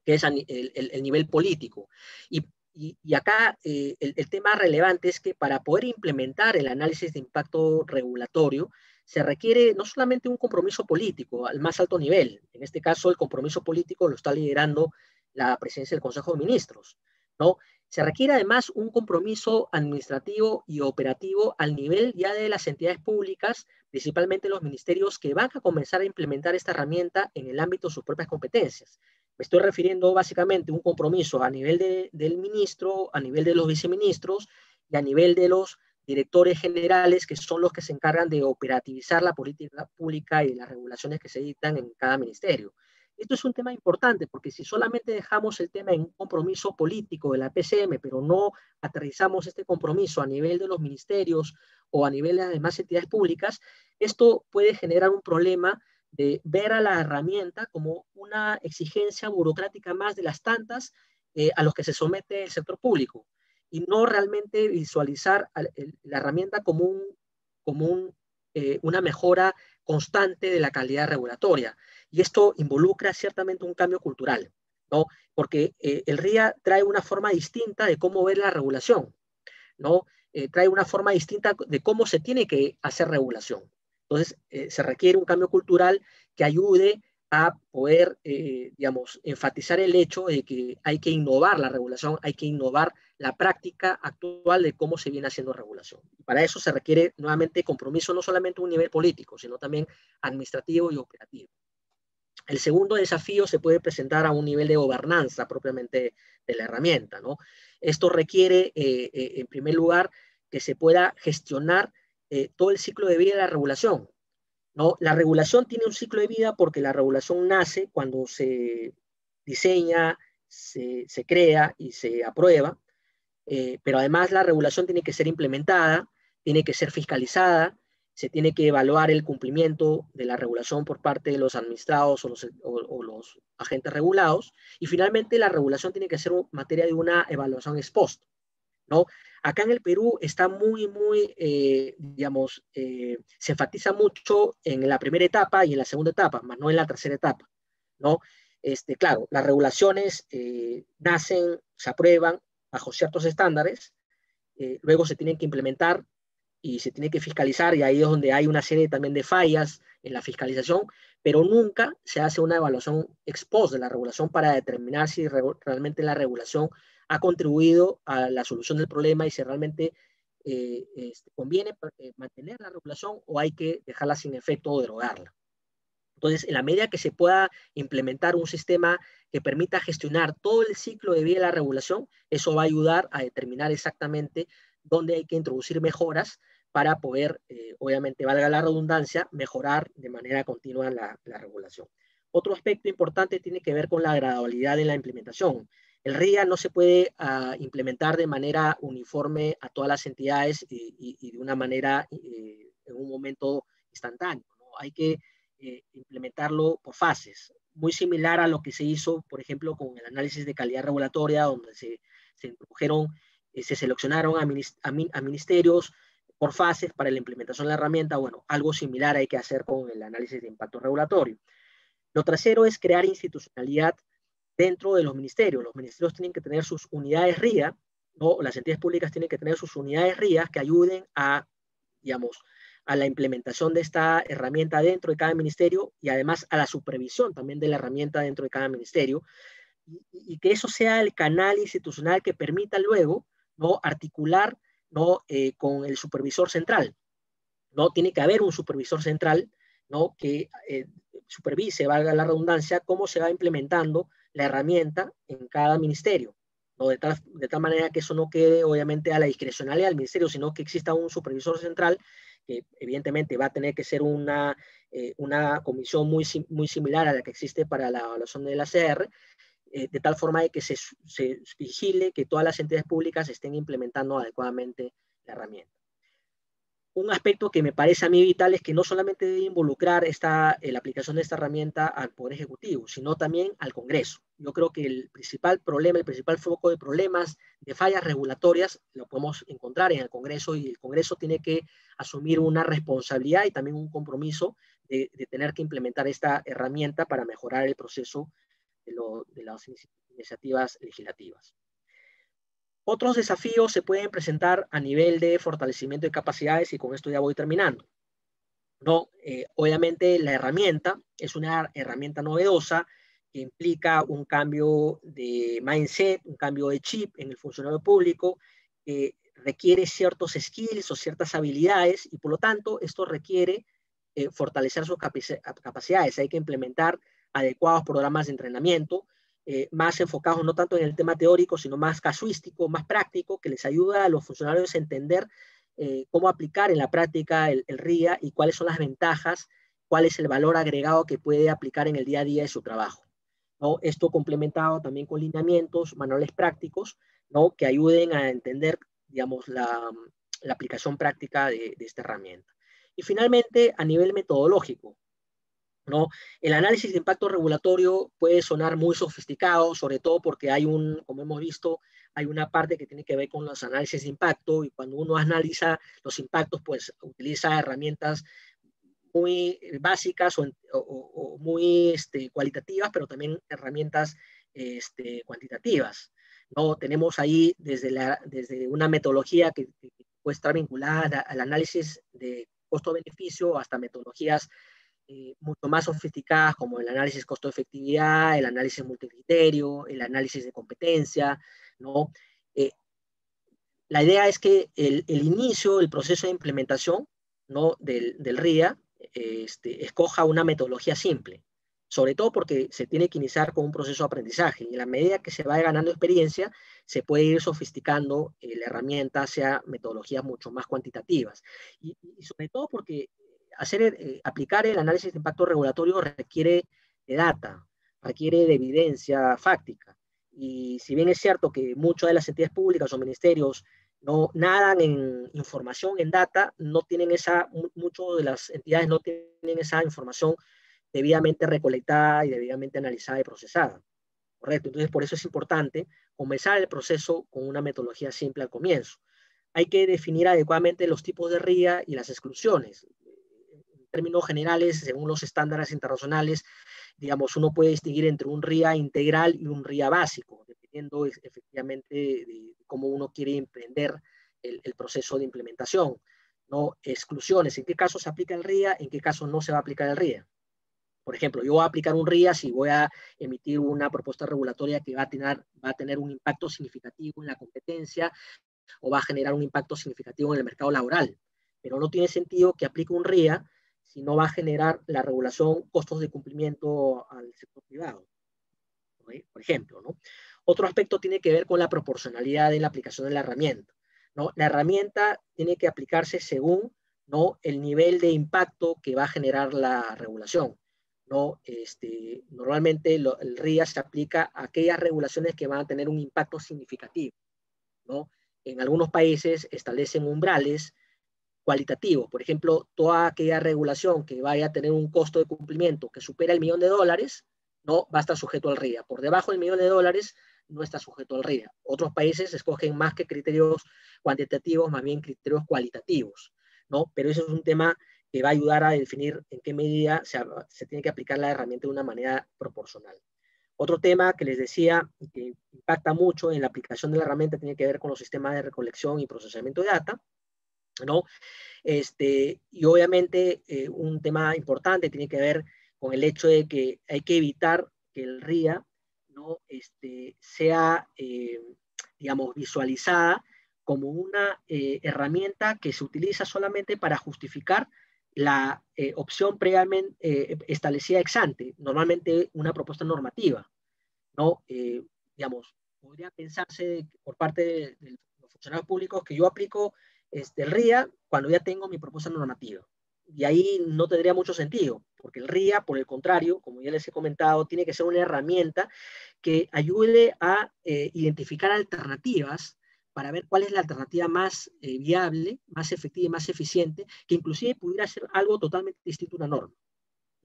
que es el nivel político. Y acá el tema relevante es que para poder implementar el análisis de impacto regulatorio, se requiere no solamente un compromiso político al más alto nivel. En este caso, el compromiso político lo está liderando la presidencia del Consejo de Ministros, ¿no? Se requiere además un compromiso administrativo y operativo al nivel ya de las entidades públicas, principalmente los ministerios que van a comenzar a implementar esta herramienta en el ámbito de sus propias competencias. Me estoy refiriendo básicamente a un compromiso a nivel del ministro, a nivel de los viceministros y a nivel de los directores generales, que son los que se encargan de operativizar la política pública y las regulaciones que se dictan en cada ministerio. Esto es un tema importante, porque si solamente dejamos el tema en un compromiso político de la PCM, pero no aterrizamos este compromiso a nivel de los ministerios o a nivel de las demás entidades públicas, esto puede generar un problema de ver a la herramienta como una exigencia burocrática más de las tantas a los que se somete el sector público, y no realmente visualizar la herramienta como un una mejora constante de la calidad regulatoria. Y esto involucra ciertamente un cambio cultural, ¿no? Porque el RIA trae una forma distinta de cómo ver la regulación, ¿no? Trae una forma distinta de cómo se tiene que hacer regulación. Entonces, se requiere un cambio cultural que ayude a poder, digamos, enfatizar el hecho de que hay que innovar la regulación, hay que innovar la práctica actual de cómo se viene haciendo regulación. Y para eso se requiere nuevamente compromiso no solamente a un nivel político, sino también administrativo y operativo. El segundo desafío se puede presentar a un nivel de gobernanza propiamente de la herramienta, ¿no? Esto requiere, en primer lugar, que se pueda gestionar todo el ciclo de vida de la regulación, ¿no? La regulación tiene un ciclo de vida porque la regulación nace cuando se diseña, se crea y se aprueba, pero además la regulación tiene que ser implementada, tiene que ser fiscalizada, se tiene que evaluar el cumplimiento de la regulación por parte de los administrados o los agentes regulados, y finalmente la regulación tiene que ser materia de una evaluación ex post, ¿no? Acá en el Perú está digamos, se enfatiza mucho en la primera etapa y en la segunda etapa, más no en la tercera etapa, ¿no? Claro, las regulaciones nacen, se aprueban bajo ciertos estándares, luego se tienen que implementar y se tiene que fiscalizar, y ahí es donde hay una serie también de fallas en la fiscalización, pero nunca se hace una evaluación ex post de la regulación para determinar si realmente la regulación ha contribuido a la solución del problema y si realmente conviene mantener la regulación o hay que dejarla sin efecto o derogarla. Entonces, en la medida que se pueda implementar un sistema que permita gestionar todo el ciclo de vida de la regulación, eso va a ayudar a determinar exactamente dónde hay que introducir mejoras para poder, obviamente, valga la redundancia, mejorar de manera continua la regulación. Otro aspecto importante tiene que ver con la gradualidad en la implementación. El RIA no se puede implementar de manera uniforme a todas las entidades y de una manera en un momento instantáneo, ¿no? Hay que implementarlo por fases, muy similar a lo que se hizo, por ejemplo, con el análisis de calidad regulatoria, donde se introdujeron, se seleccionaron a ministerios por fases para la implementación de la herramienta. Bueno, algo similar hay que hacer con el análisis de impacto regulatorio. Lo tercero es crear institucionalidad dentro de los ministerios. Los ministerios tienen que tener sus unidades RIA, ¿no? Las entidades públicas tienen que tener sus unidades RIA que ayuden a, digamos, a la implementación de esta herramienta dentro de cada ministerio y además a la supervisión también de la herramienta dentro de cada ministerio, y que eso sea el canal institucional que permita luego, ¿no?, articular, ¿no?, con el supervisor central, ¿no? Tiene que haber un supervisor central, ¿no?, que supervise, valga la redundancia, cómo se va implementando la herramienta en cada ministerio, ¿no? De tal manera que eso no quede obviamente a la discrecionalidad del ministerio, sino que exista un supervisor central que evidentemente va a tener que ser una comisión muy similar a la que existe para la evaluación de la CR, de tal forma de que se vigile que todas las entidades públicas estén implementando adecuadamente la herramienta. Un aspecto que me parece a mí vital es que no solamente debe involucrar la aplicación de esta herramienta al Poder Ejecutivo, sino también al Congreso. Yo creo que el principal problema, el principal foco de problemas, de fallas regulatorias, lo podemos encontrar en el Congreso, y el Congreso tiene que asumir una responsabilidad y también un compromiso de tener que implementar esta herramienta para mejorar el proceso de las iniciativas legislativas. Otros desafíos se pueden presentar a nivel de fortalecimiento de capacidades, y con esto ya voy terminando, ¿no? Obviamente la herramienta es una herramienta novedosa que implica un cambio de mindset, un cambio de chip en el funcionario público, que requiere ciertos skills o ciertas habilidades, y por lo tanto esto requiere fortalecer sus capacidades. Hay que implementar adecuados programas de entrenamiento, más enfocados no tanto en el tema teórico, sino más casuístico, más práctico, que les ayuda a los funcionarios a entender cómo aplicar en la práctica el RIA y cuáles son las ventajas, cuál es el valor agregado que puede aplicar en el día a día de su trabajo, ¿no? Esto complementado también con lineamientos, manuales prácticos, ¿no?, que ayuden a entender, digamos, la aplicación práctica de esta herramienta. Y finalmente, a nivel metodológico, ¿no? El análisis de impacto regulatorio puede sonar muy sofisticado, sobre todo porque como hemos visto, hay una parte que tiene que ver con los análisis de impacto, y cuando uno analiza los impactos, pues utiliza herramientas muy básicas o muy cualitativas, pero también herramientas cuantitativas, ¿no? Tenemos ahí desde una metodología que puede estar vinculada al análisis de costo-beneficio hasta metodologías mucho más sofisticadas como el análisis costo-efectividad, el análisis multicriterio, el análisis de competencia, ¿no? La idea es que el inicio, el proceso de implementación, ¿no? del RIA, escoja una metodología simple, sobre todo porque se tiene que iniciar con un proceso de aprendizaje y a la medida que se vaya ganando experiencia, se puede ir sofisticando la herramienta hacia metodologías mucho más cuantitativas. Y sobre todo porque aplicar el análisis de impacto regulatorio requiere de data, requiere de evidencia fáctica. Y si bien es cierto que muchas de las entidades públicas o ministerios no nadan en información, en data, no tienen muchas de las entidades no tienen esa información debidamente recolectada y debidamente analizada y procesada. Correcto. Entonces, por eso es importante comenzar el proceso con una metodología simple al comienzo. Hay que definir adecuadamente los tipos de RIA y las exclusiones. En términos generales, según los estándares internacionales, digamos, uno puede distinguir entre un RIA integral y un RIA básico, dependiendo efectivamente de cómo uno quiere emprender el proceso de implementación. ¿No? Exclusiones, ¿en qué caso se aplica el RIA? ¿En qué caso no se va a aplicar el RIA? Por ejemplo, yo voy a aplicar un RIA si voy a emitir una propuesta regulatoria que va a tener un impacto significativo en la competencia o va a generar un impacto significativo en el mercado laboral. Pero no tiene sentido que aplique un RIA si no va a generar la regulación costos de cumplimiento al sector privado, ¿no? Por ejemplo, ¿no? Otro aspecto tiene que ver con la proporcionalidad en la aplicación de la herramienta, ¿no? La herramienta tiene que aplicarse según, ¿no? el nivel de impacto que va a generar la regulación, ¿no? Normalmente el RIA se aplica a aquellas regulaciones que van a tener un impacto significativo, ¿no? En algunos países establecen umbrales cualitativos. Por ejemplo, toda aquella regulación que vaya a tener un costo de cumplimiento que supera el $1.000.000, no va a estar sujeto al RIA. Por debajo del $1.000.000 no está sujeto al RIA. Otros países escogen más que criterios cuantitativos, más bien criterios cualitativos, ¿no? Pero eso es un tema que va a ayudar a definir en qué medida se tiene que aplicar la herramienta de una manera proporcional. Otro tema que les decía que impacta mucho en la aplicación de la herramienta tiene que ver con los sistemas de recolección y procesamiento de data, ¿no? Y obviamente un tema importante tiene que ver con el hecho de que hay que evitar que el RIA, ¿no? sea, digamos, visualizada como una herramienta que se utiliza solamente para justificar la opción previamente establecida ex ante, normalmente una propuesta normativa, ¿no? Digamos, podría pensarse por parte de los funcionarios públicos que yo aplico el RIA cuando ya tengo mi propuesta normativa. Y ahí no tendría mucho sentido, porque el RIA, por el contrario, como ya les he comentado, tiene que ser una herramienta que ayude a identificar alternativas para ver cuál es la alternativa más viable, más efectiva y más eficiente, que inclusive pudiera ser algo totalmente distinto a una norma.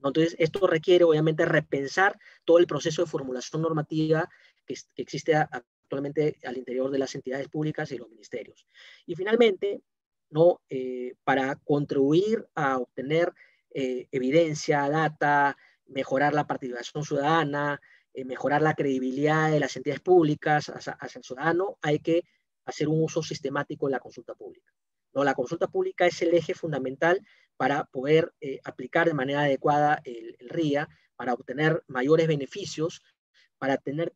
Entonces, esto requiere, obviamente, repensar todo el proceso de formulación normativa que existe actualmente al interior de las entidades públicas y los ministerios. Y finalmente, ¿no? Para contribuir a obtener evidencia, data, mejorar la participación ciudadana, mejorar la credibilidad de las entidades públicas hacia el ciudadano, hay que hacer un uso sistemático de la consulta pública. ¿No? La consulta pública es el eje fundamental para poder aplicar de manera adecuada el RIA, para obtener mayores beneficios, para tener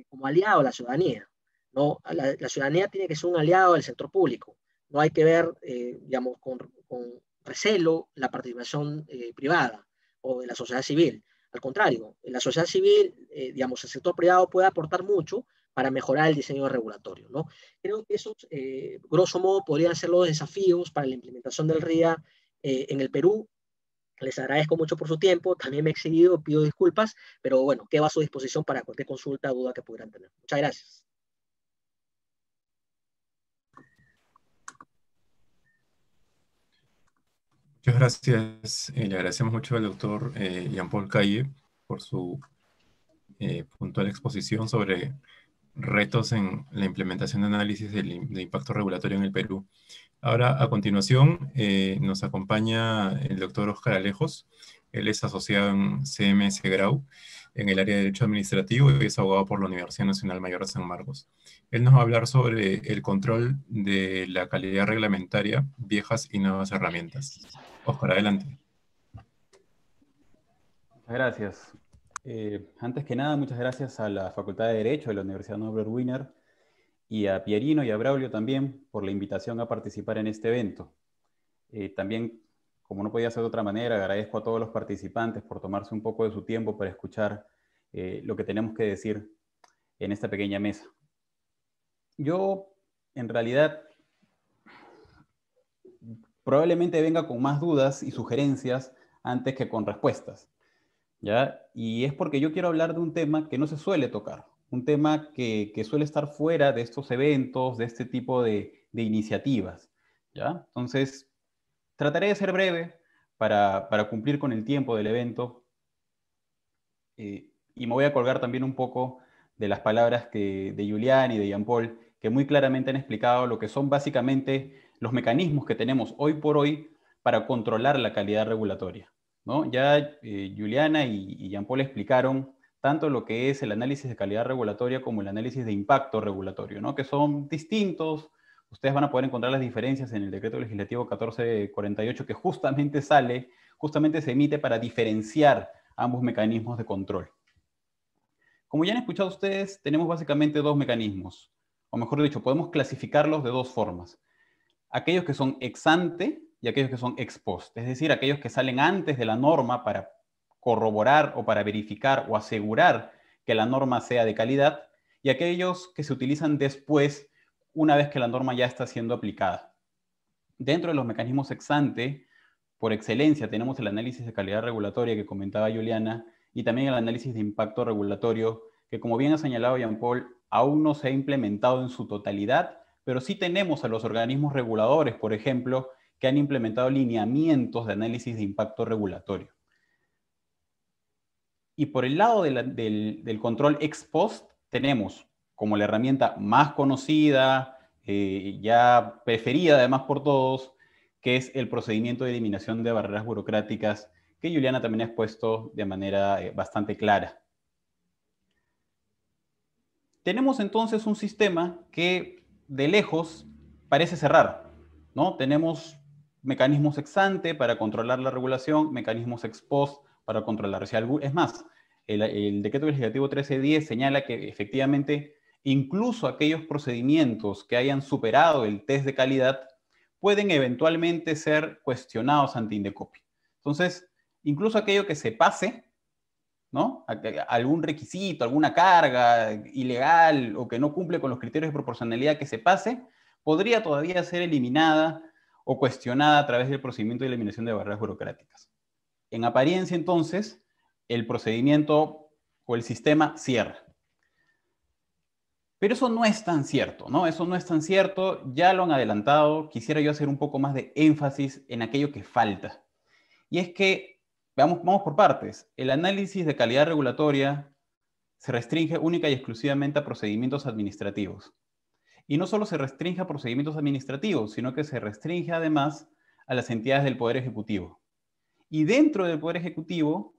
como aliado a la ciudadanía, ¿no? La ciudadanía tiene que ser un aliado del sector público. No hay que ver, digamos, con recelo la participación privada o de la sociedad civil. Al contrario, en la sociedad civil, digamos, el sector privado puede aportar mucho para mejorar el diseño regulatorio, ¿no? Creo que esos, grosso modo, podrían ser los desafíos para la implementación del RIA en el Perú. Les agradezco mucho por su tiempo, también me he excedido, pido disculpas, pero bueno, quedo a su disposición para cualquier consulta o duda que pudieran tener. Muchas gracias. Muchas gracias. Le agradecemos mucho al doctor Jean-Paul Calle por su puntual exposición sobre retos en la implementación de análisis de impacto regulatorio en el Perú. Ahora, a continuación, nos acompaña el doctor Oscar Alejos. Él es asociado en CMS Grau en el área de Derecho Administrativo y es abogado por la Universidad Nacional Mayor de San Marcos. Él nos va a hablar sobre el control de la calidad reglamentaria, viejas y nuevas herramientas. Oscar, adelante. Muchas gracias. Antes que nada, muchas gracias a la Facultad de Derecho de la Universidad Norbert Wiener y a Pierino y a Braulio también por la invitación a participar en este evento. También, como no podía ser de otra manera, agradezco a todos los participantes por tomarse un poco de su tiempo para escuchar lo que tenemos que decir en esta pequeña mesa. Yo, en realidad, probablemente venga con más dudas y sugerencias antes que con respuestas, ¿ya? Y es porque yo quiero hablar de un tema que no se suele tocar, un tema que suele estar fuera de estos eventos, de este tipo de iniciativas, ¿ya? Entonces, trataré de ser breve para cumplir con el tiempo del evento y me voy a colgar también un poco de las palabras de Julián y de Jean-Paul, que muy claramente han explicado lo que son básicamente los mecanismos que tenemos hoy por hoy para controlar la calidad regulatoria, ¿no? Ya Juliana y Jean-Paul explicaron tanto lo que es el análisis de calidad regulatoria como el análisis de impacto regulatorio, ¿no? Que son distintos. Ustedes van a poder encontrar las diferencias en el Decreto Legislativo 1448, que justamente se emite para diferenciar ambos mecanismos de control. Como ya han escuchado ustedes, tenemos básicamente dos mecanismos, o mejor dicho, podemos clasificarlos de dos formas. Aquellos que son ex ante y aquellos que son ex post, es decir, aquellos que salen antes de la norma para corroborar o para verificar o asegurar que la norma sea de calidad, y aquellos que se utilizan después, una vez que la norma ya está siendo aplicada. Dentro de los mecanismos ex ante, por excelencia, tenemos el análisis de calidad regulatoria que comentaba Juliana, y también el análisis de impacto regulatorio, que como bien ha señalado Jean-Paul, aún no se ha implementado en su totalidad, pero sí tenemos a los organismos reguladores, por ejemplo, que han implementado lineamientos de análisis de impacto regulatorio. Y por el lado del control ex post, tenemos como la herramienta más conocida, ya preferida además por todos, que es el procedimiento de eliminación de barreras burocráticas, que Juliana también ha expuesto de manera bastante clara. Tenemos entonces un sistema que de lejos parece cerrar, ¿no? Tenemos mecanismos ex ante para controlar la regulación, mecanismos ex post para controlar. Es más, el Decreto Legislativo 1310 señala que efectivamente incluso aquellos procedimientos que hayan superado el test de calidad pueden eventualmente ser cuestionados ante Indecopi. Entonces, incluso aquello que se pase, ¿no? Algún requisito, alguna carga ilegal o que no cumple con los criterios de proporcionalidad que se pase, podría todavía ser eliminada o cuestionada a través del procedimiento de eliminación de barreras burocráticas. En apariencia, entonces, el procedimiento o el sistema cierra. Pero eso no es tan cierto, ¿no? Eso no es tan cierto, ya lo han adelantado. Quisiera yo hacer un poco más de énfasis en aquello que falta. Y es que, vamos por partes. El análisis de calidad regulatoria se restringe única y exclusivamente a procedimientos administrativos. Y no solo se restringe a procedimientos administrativos, sino que se restringe además a las entidades del Poder Ejecutivo. Y dentro del Poder Ejecutivo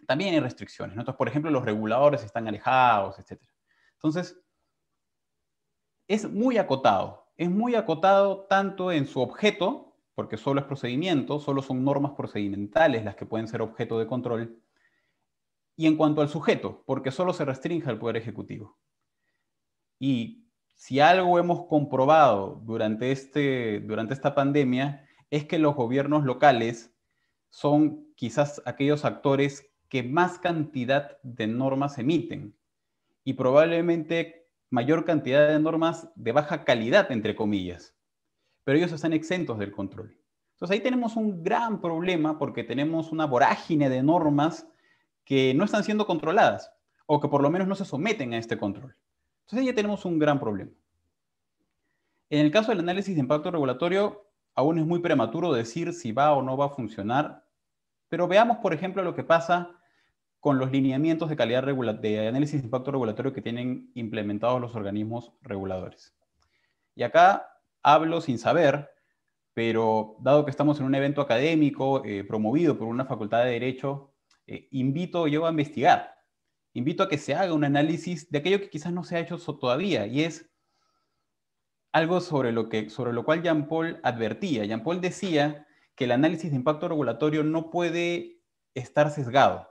también hay restricciones, ¿no? Entonces, por ejemplo, los reguladores están alejados, etc. Entonces, es muy acotado tanto en su objeto, porque solo es procedimiento, solo son normas procedimentales las que pueden ser objeto de control, y en cuanto al sujeto, porque solo se restringe al Poder Ejecutivo. Y si algo hemos comprobado durante esta pandemia, es que los gobiernos locales son quizás aquellos actores que más cantidad de normas emiten, y probablemente mayor cantidad de normas de baja calidad, entre comillas, pero ellos están exentos del control. Entonces ahí tenemos un gran problema porque tenemos una vorágine de normas que no están siendo controladas o que por lo menos no se someten a este control. Entonces ahí ya tenemos un gran problema. En el caso del análisis de impacto regulatorio, aún es muy prematuro decir si va o no va a funcionar, pero veamos, por ejemplo, lo que pasa con los lineamientos de calidad de análisis de impacto regulatorio que tienen implementados los organismos reguladores. Y acá hablo sin saber, pero dado que estamos en un evento académico promovido por una facultad de Derecho, invito yo a investigar. Invito a que se haga un análisis de aquello que quizás no se ha hecho todavía, y es algo sobre lo cual Jean Paul advertía. Jean Paul decía que el análisis de impacto regulatorio no puede estar sesgado.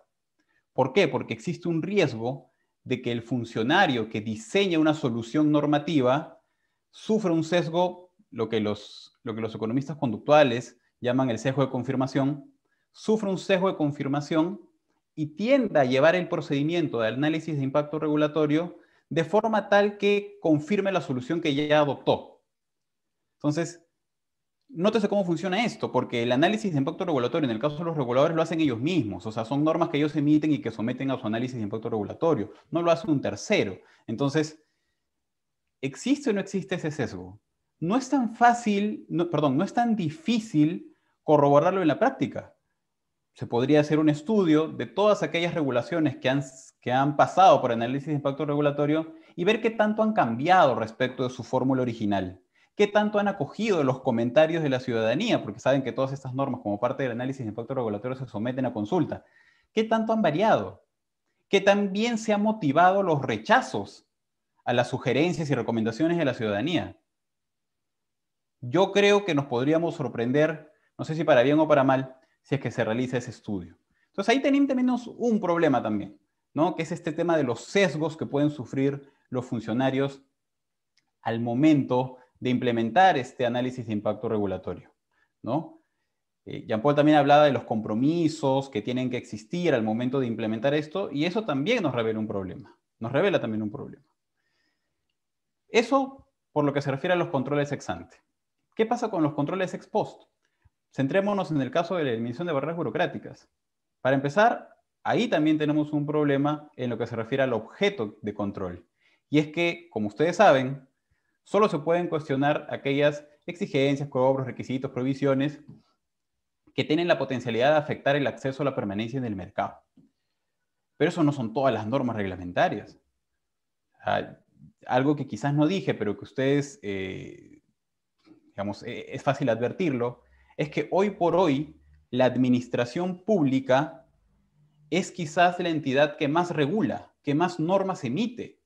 ¿Por qué? Porque existe un riesgo de que el funcionario que diseña una solución normativa sufra un sesgo, lo que los economistas conductuales llaman el sesgo de confirmación, sufre un sesgo de confirmación y tienda a llevar el procedimiento de análisis de impacto regulatorio de forma tal que confirme la solución que ya adoptó. Entonces, nótese cómo funciona esto, porque el análisis de impacto regulatorio, en el caso de los reguladores, lo hacen ellos mismos. O sea, son normas que ellos emiten y que someten a su análisis de impacto regulatorio. No lo hace un tercero. Entonces, ¿existe o no existe ese sesgo? No es tan fácil, no es tan difícil corroborarlo en la práctica. Se podría hacer un estudio de todas aquellas regulaciones que han pasado por análisis de impacto regulatorio y ver qué tanto han cambiado respecto de su fórmula original. ¿Qué tanto han acogido los comentarios de la ciudadanía? Porque saben que todas estas normas, como parte del análisis de impacto regulatorio, se someten a consulta. ¿Qué tanto han variado? ¿Qué tan bien se han motivado los rechazos a las sugerencias y recomendaciones de la ciudadanía? Yo creo que nos podríamos sorprender, no sé si para bien o para mal, si es que se realiza ese estudio. Entonces ahí tenemos un problema también, ¿no? Que es este tema de los sesgos que pueden sufrir los funcionarios al momento de implementar este análisis de impacto regulatorio, ¿no? Jean Paul también hablaba de los compromisos que tienen que existir al momento de implementar esto, y eso también nos revela un problema. Nos revela también un problema. Eso por lo que se refiere a los controles ex ante. ¿Qué pasa con los controles ex post? Centrémonos en el caso de la eliminación de barreras burocráticas. Para empezar, ahí también tenemos un problema en lo que se refiere al objeto de control. Y es que, como ustedes saben, solo se pueden cuestionar aquellas exigencias, cobros, requisitos, provisiones que tienen la potencialidad de afectar el acceso a la permanencia en el mercado. Pero eso no son todas las normas reglamentarias. Algo que quizás no dije, pero que ustedes, digamos, es fácil advertirlo, es que hoy por hoy la administración pública es quizás la entidad que más regula, que más normas emite.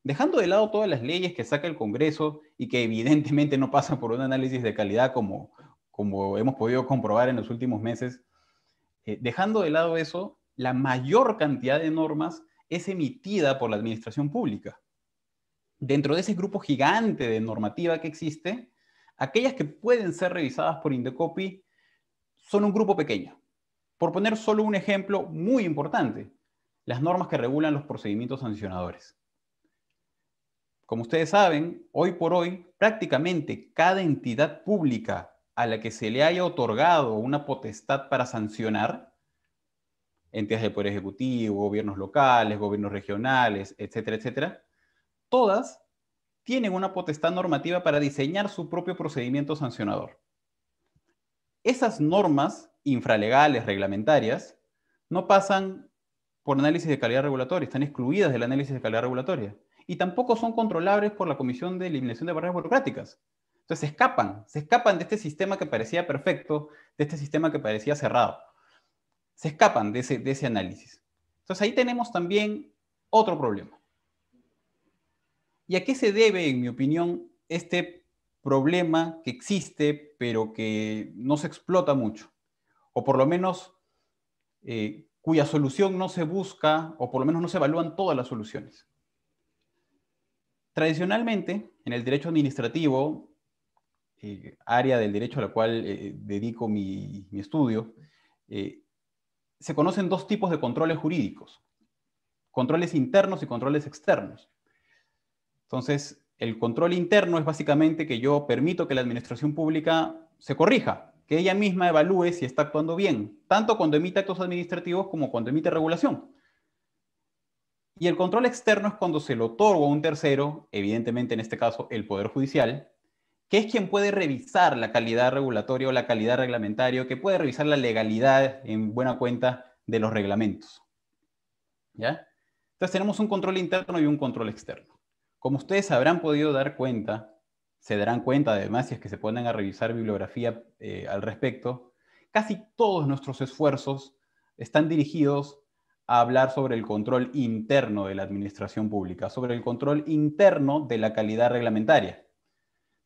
Dejando de lado todas las leyes que saca el Congreso y que evidentemente no pasan por un análisis de calidad como hemos podido comprobar en los últimos meses, dejando de lado eso, la mayor cantidad de normas es emitida por la administración pública. Dentro de ese grupo gigante de normativa que existe, aquellas que pueden ser revisadas por Indecopi son un grupo pequeño. Por poner solo un ejemplo muy importante, las normas que regulan los procedimientos sancionadores. Como ustedes saben, hoy por hoy, prácticamente cada entidad pública a la que se le haya otorgado una potestad para sancionar, entidades del Poder Ejecutivo, gobiernos locales, gobiernos regionales, etcétera, etcétera, todas tienen una potestad normativa para diseñar su propio procedimiento sancionador. Esas normas infralegales, reglamentarias, no pasan por análisis de calidad regulatoria, están excluidas del análisis de calidad regulatoria. Y tampoco son controlables por la Comisión de Eliminación de Barreras Burocráticas. Entonces se escapan de este sistema que parecía perfecto, de este sistema que parecía cerrado. Se escapan de ese análisis. Entonces ahí tenemos también otro problema. ¿Y a qué se debe, en mi opinión, este problema que existe, pero que no se explota mucho? O por lo menos cuya solución no se busca, o por lo menos no se evalúan todas las soluciones. Tradicionalmente, en el derecho administrativo, área del derecho a la cual dedico mi estudio, se conocen dos tipos de controles jurídicos: controles internos y controles externos. Entonces, el control interno es básicamente que yo permito que la administración pública se corrija, que ella misma evalúe si está actuando bien, tanto cuando emite actos administrativos como cuando emite regulación. Y el control externo es cuando se lo otorga a un tercero, evidentemente en este caso el Poder Judicial, que es quien puede revisar la calidad regulatoria o la calidad reglamentaria, que puede revisar la legalidad en buena cuenta de los reglamentos. ¿Ya? Entonces tenemos un control interno y un control externo. Como ustedes se habrán podido dar cuenta, se darán cuenta además si es que se ponen a revisar bibliografía al respecto, casi todos nuestros esfuerzos están dirigidos a hablar sobre el control interno de la administración pública, sobre el control interno de la calidad reglamentaria.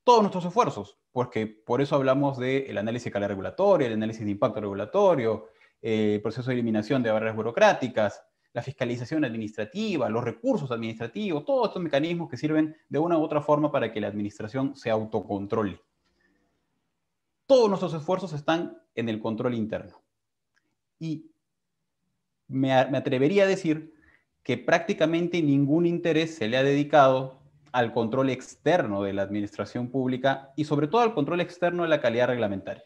Todos nuestros esfuerzos, porque por eso hablamos del análisis de calidad regulatoria, el análisis de impacto regulatorio, el proceso de eliminación de barreras burocráticas, la fiscalización administrativa, los recursos administrativos, todos estos mecanismos que sirven de una u otra forma para que la administración se autocontrole. Todos nuestros esfuerzos están en el control interno. Y me atrevería a decir que prácticamente ningún interés se le ha dedicado al control externo de la administración pública y sobre todo al control externo de la calidad reglamentaria.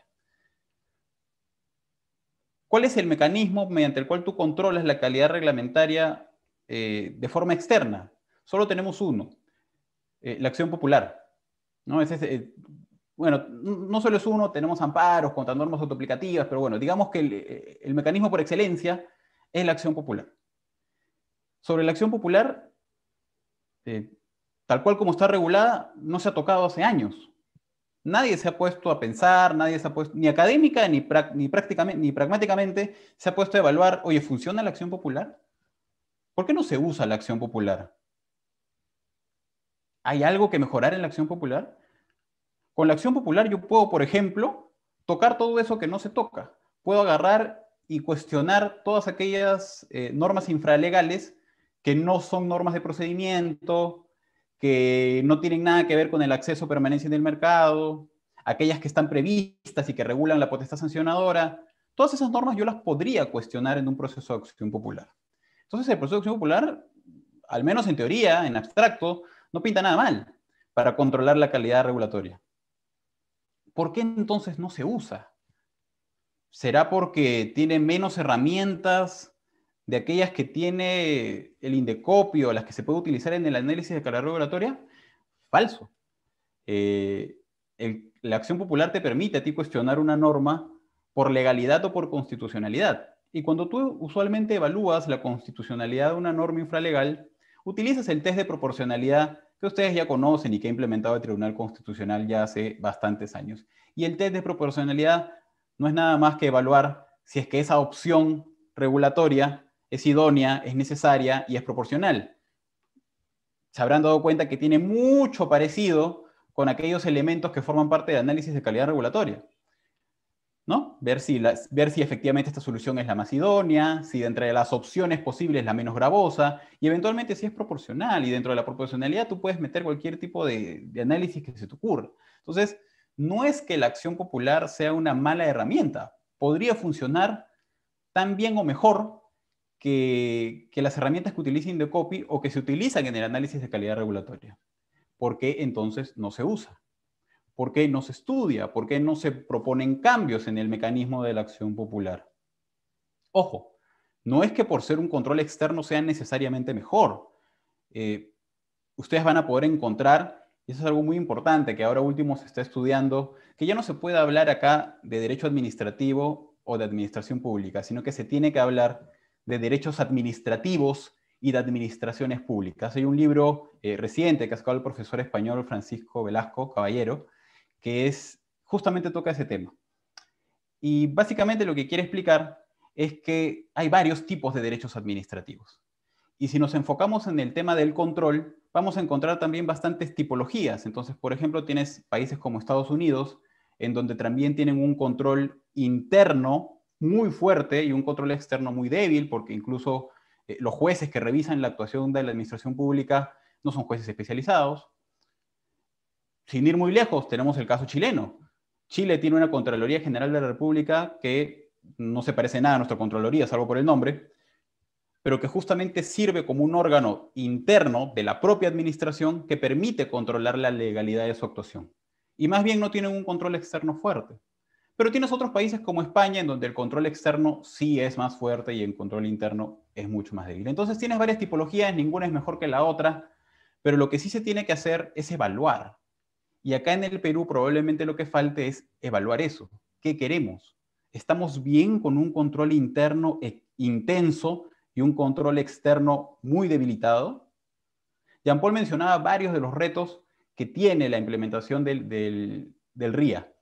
¿Cuál es el mecanismo mediante el cual tú controlas la calidad reglamentaria de forma externa? Solo tenemos uno, la acción popular, ¿no? Bueno, no solo es uno, tenemos amparos contra normas autoaplicativas, pero bueno, digamos que el mecanismo por excelencia es la acción popular. Sobre la acción popular, tal cual como está regulada, no se ha tocado hace años. Nadie se ha puesto a pensar, nadie se ha puesto, ni académica ni prácticamente, ni pragmáticamente, se ha puesto a evaluar, oye, ¿funciona la acción popular? ¿Por qué no se usa la acción popular? ¿Hay algo que mejorar en la acción popular? Con la acción popular yo puedo, por ejemplo, tocar todo eso que no se toca. Puedo agarrar y cuestionar todas aquellas normas infralegales que no son normas de procedimiento, que no tienen nada que ver con el acceso o permanencia en el mercado, aquellas que están previstas y que regulan la potestad sancionadora. Todas esas normas yo las podría cuestionar en un proceso de acción popular. Entonces el proceso de acción popular, al menos en teoría, en abstracto, no pinta nada mal para controlar la calidad regulatoria. ¿Por qué entonces no se usa? ¿Será porque tiene menos herramientas de aquellas que tiene el INDECOPI o las que se puede utilizar en el análisis de calidad regulatoria? Falso. La acción popular te permite a ti cuestionar una norma por legalidad o por constitucionalidad. Y cuando tú usualmente evalúas la constitucionalidad de una norma infralegal, utilizas el test de proporcionalidad que ustedes ya conocen y que ha implementado el Tribunal Constitucional ya hace bastantes años. Y el test de proporcionalidad no es nada más que evaluar si es que esa opción regulatoria es idónea, es necesaria y es proporcional. Se habrán dado cuenta que tiene mucho parecido con aquellos elementos que forman parte del análisis de calidad regulatoria, ¿no? Ver si efectivamente esta solución es la más idónea, si de entre las opciones posibles es la menos gravosa, y eventualmente si es proporcional, y dentro de la proporcionalidad tú puedes meter cualquier tipo de análisis que se te ocurra. Entonces, no es que la acción popular sea una mala herramienta, podría funcionar tan bien o mejor que las herramientas que utiliza INDECOPI o que se utilizan en el análisis de calidad regulatoria. ¿Por qué entonces no se usa? ¿Por qué no se estudia? ¿Por qué no se proponen cambios en el mecanismo de la acción popular? Ojo, no es que por ser un control externo sea necesariamente mejor. Ustedes van a poder encontrar, y eso es algo muy importante que ahora último se está estudiando, que ya no se puede hablar acá de derecho administrativo o de administración pública, sino que se tiene que hablar de derechos administrativos y de administraciones públicas. Hay un libro reciente que ha sacado el profesor español Francisco Velasco Caballero, que justamente toca ese tema. Y básicamente lo que quiere explicar es que hay varios tipos de derechos administrativos. Y si nos enfocamos en el tema del control, vamos a encontrar también bastantes tipologías. Entonces, por ejemplo, tienes países como Estados Unidos, en donde también tienen un control interno muy fuerte y un control externo muy débil, porque incluso los jueces que revisan la actuación de la administración pública no son jueces especializados. Sin ir muy lejos, tenemos el caso chileno. Chile tiene una Contraloría General de la República que no se parece nada a nuestra Contraloría, salvo por el nombre, pero que justamente sirve como un órgano interno de la propia administración que permite controlar la legalidad de su actuación. Y más bien no tienen un control externo fuerte. Pero tienes otros países como España, en donde el control externo sí es más fuerte y el control interno es mucho más débil. Entonces tienes varias tipologías, ninguna es mejor que la otra, pero lo que sí se tiene que hacer es evaluar. Y acá en el Perú probablemente lo que falte es evaluar eso. ¿Qué queremos? ¿Estamos bien con un control interno intenso y un control externo muy debilitado. Jean-Paul mencionaba varios de los retos que tiene la implementación del RIA.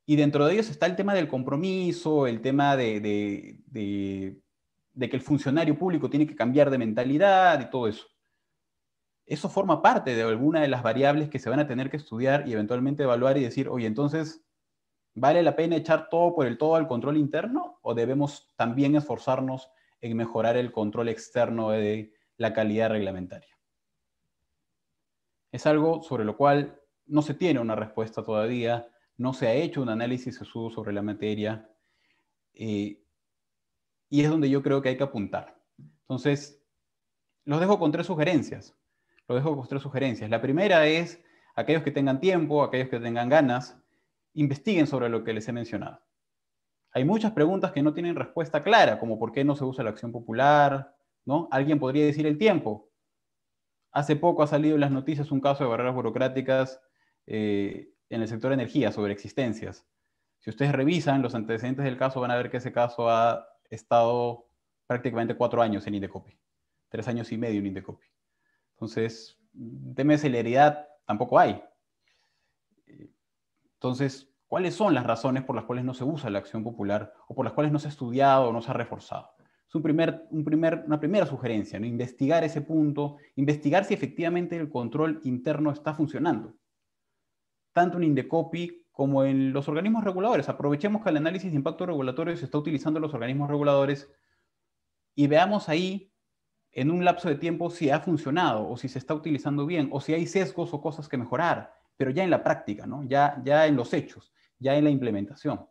Y dentro de ellos está el tema del compromiso, el tema de que el funcionario público tiene que cambiar de mentalidad y todo eso. Eso forma parte de alguna de las variables que se van a tener que estudiar y eventualmente evaluar y decir, oye, entonces, ¿vale la pena echar todo por el todo al control interno? ¿O debemos también esforzarnos en mejorar el control externo de la calidad reglamentaria? Es algo sobre lo cual no se tiene una respuesta todavía, no se ha hecho un análisis sesudo sobre la materia, y es donde yo creo que hay que apuntar. Entonces, los dejo con tres sugerencias. La primera es, aquellos que tengan tiempo, aquellos que tengan ganas, investiguen sobre lo que les he mencionado. Hay muchas preguntas que no tienen respuesta clara, como por qué no se usa la acción popular, ¿no? Alguien podría decir el tiempo. Hace poco ha salido en las noticias un caso de barreras burocráticas en el sector energía sobre existencias. Si ustedes revisan los antecedentes del caso, van a ver que ese caso ha estado prácticamente 4 años en Indecopi, 3 años y medio en Indecopi. Entonces, tema de celeridad tampoco hay. Entonces, ¿cuáles son las razones por las cuales no se usa la acción popular o por las cuales no se ha estudiado o no se ha reforzado? Es una primera sugerencia, ¿no? Investigar ese punto, investigar si efectivamente el control interno está funcionando, tanto en Indecopi como en los organismos reguladores. Aprovechemos que el análisis de impacto regulatorio se está utilizando en los organismos reguladores y veamos ahí, en un lapso de tiempo, si ha funcionado o si se está utilizando bien o si hay sesgos o cosas que mejorar, pero ya en la práctica, ¿no? Ya en los hechos, ya en la implementación.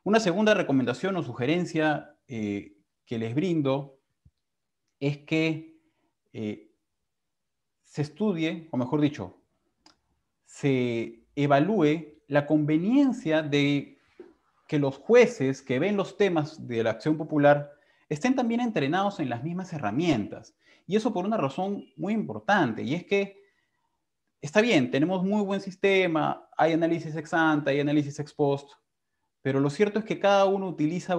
Una segunda recomendación o sugerencia que les brindo es que se estudie, o mejor dicho, se evalúe la conveniencia de que los jueces que ven los temas de la acción popular estén también entrenados en las mismas herramientas. Y eso por una razón muy importante, y es que está bien, tenemos muy buen sistema, hay análisis ex ante, hay análisis ex post, pero lo cierto es que cada uno utiliza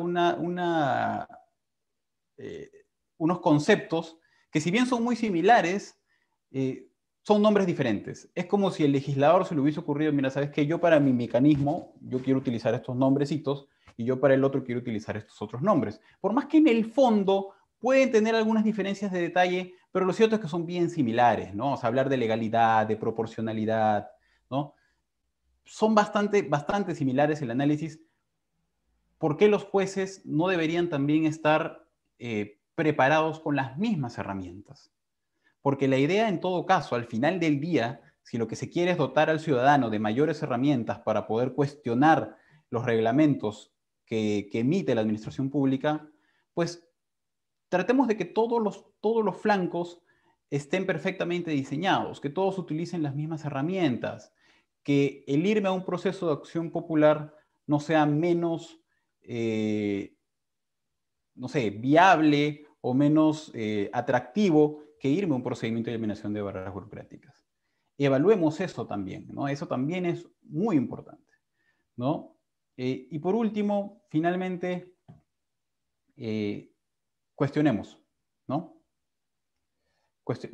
unos conceptos que, si bien son muy similares, son nombres diferentes. Es como si el legislador se le hubiese ocurrido, mira, ¿sabes qué? Yo para mi mecanismo, yo quiero utilizar estos nombrecitos y yo para el otro quiero utilizar estos otros nombres. Por más que en el fondo pueden tener algunas diferencias de detalle, pero lo cierto es que son bien similares, ¿no? O sea, hablar de legalidad, de proporcionalidad, ¿no? Son bastante similares el análisis. ¿Por qué los jueces no deberían también estar preparados con las mismas herramientas? Porque la idea, en todo caso, al final del día, si lo que se quiere es dotar al ciudadano de mayores herramientas para poder cuestionar los reglamentos que emite la administración pública, pues tratemos de que todos los flancos estén perfectamente diseñados, que todos utilicen las mismas herramientas, que el irme a un proceso de acción popular no sea menos, no sé, viable o menos atractivo que irme a un procedimiento de eliminación de barreras burocráticas. Evaluemos eso también, ¿no? Eso también es muy importante, ¿no? Y por último, finalmente, cuestionemos, ¿no?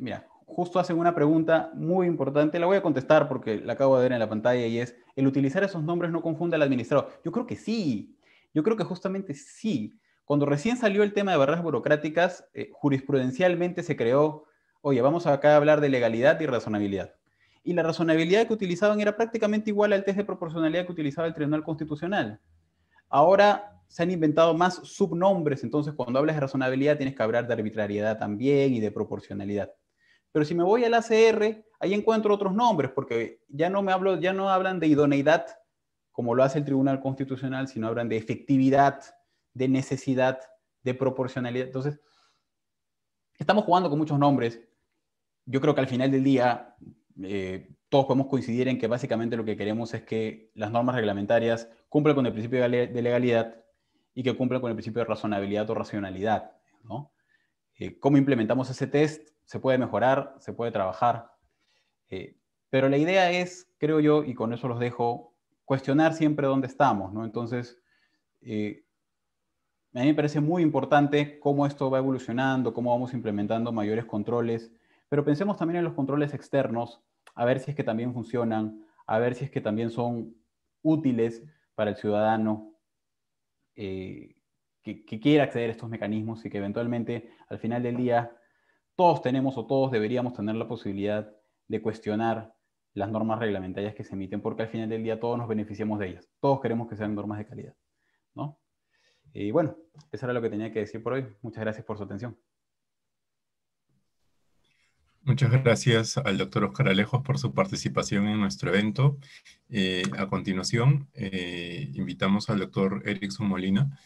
Mira, justo hacen una pregunta muy importante, la voy a contestar porque la acabo de ver en la pantalla, y es, ¿el utilizar esos nombres no confunde al administrador? Yo creo que sí, yo creo que justamente sí. Cuando recién salió el tema de barreras burocráticas, jurisprudencialmente se creó, oye, vamos acá a hablar de legalidad y razonabilidad. Y la razonabilidad que utilizaban era prácticamente igual al test de proporcionalidad que utilizaba el Tribunal Constitucional. Ahora se han inventado más subnombres, entonces cuando hablas de razonabilidad tienes que hablar de arbitrariedad también y de proporcionalidad. Pero si me voy al ACR, ahí encuentro otros nombres, porque ya no hablan de idoneidad, como lo hace el Tribunal Constitucional, sino hablan de efectividad, de necesidad, de proporcionalidad. Entonces, estamos jugando con muchos nombres. Yo creo que al final del día todos podemos coincidir en que básicamente lo que queremos es que las normas reglamentarias cumplan con el principio de legalidad y que cumplan con el principio de razonabilidad o racionalidad, ¿no? ¿Cómo implementamos ese test? Se puede mejorar, se puede trabajar, pero la idea es, creo yo, y con eso los dejo, cuestionar siempre dónde estamos, ¿no? Entonces, A mí me parece muy importante cómo esto va evolucionando, cómo vamos implementando mayores controles, pero pensemos también en los controles externos, a ver si es que también funcionan, a ver si es que también son útiles para el ciudadano que quiera acceder a estos mecanismos y que eventualmente al final del día todos tenemos o todos deberíamos tener la posibilidad de cuestionar las normas reglamentarias que se emiten, porque al final del día todos nos beneficiamos de ellas. Todos queremos que sean normas de calidad, ¿no? Y bueno, eso era lo que tenía que decir por hoy. Muchas gracias por su atención. Muchas gracias al doctor Oscar Alejos por su participación en nuestro evento. A continuación, invitamos al doctor Erickson Molina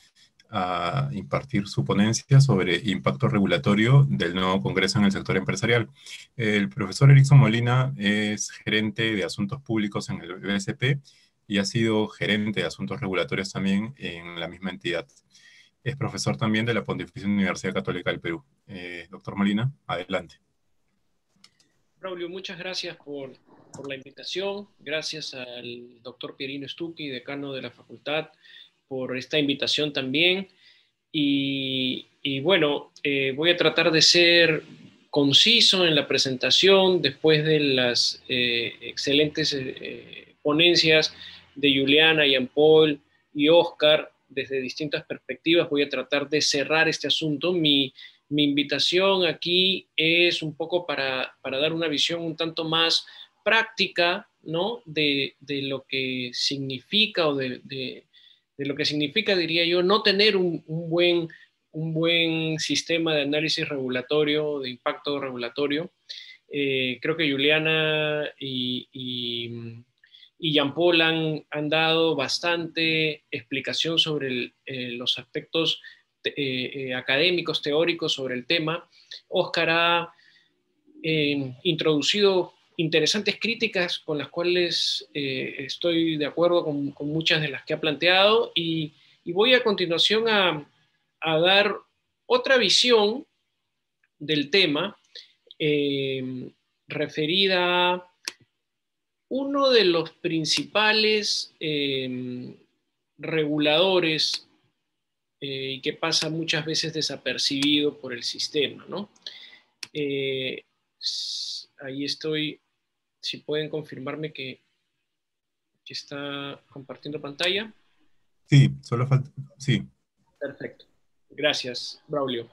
a impartir su ponencia sobre impacto regulatorio del nuevo Congreso en el sector empresarial. El profesor Erickson Molina es gerente de Asuntos Públicos en el BCP y ha sido gerente de Asuntos Regulatorios también en la misma entidad. Es profesor también de la Pontificia Universidad Católica del Perú. Doctor Molina, adelante. Braulio, muchas gracias por la invitación. Gracias al doctor Pierino Stucchi, decano de la facultad, por esta invitación también. Y bueno, voy a tratar de ser conciso en la presentación después de las excelentes ponencias de Juliana, Jean-Paul y Oscar desde distintas perspectivas. Voy a tratar de cerrar este asunto. Mi invitación aquí es un poco para dar una visión un tanto más práctica, ¿no? de lo que significa o de lo que significa, diría yo, no tener un buen sistema de análisis regulatorio, de impacto regulatorio. Creo que Juliana y Jean-Paul han dado bastante explicación sobre los aspectos académicos, teóricos sobre el tema. Oscar ha introducido interesantes críticas con las cuales estoy de acuerdo con muchas de las que ha planteado, y voy a continuación a dar otra visión del tema referida a uno de los principales reguladores y que pasa muchas veces desapercibido por el sistema, ¿no? Ahí estoy, si pueden confirmarme que está compartiendo pantalla. Sí, solo falta, sí. Perfecto. Gracias, Braulio.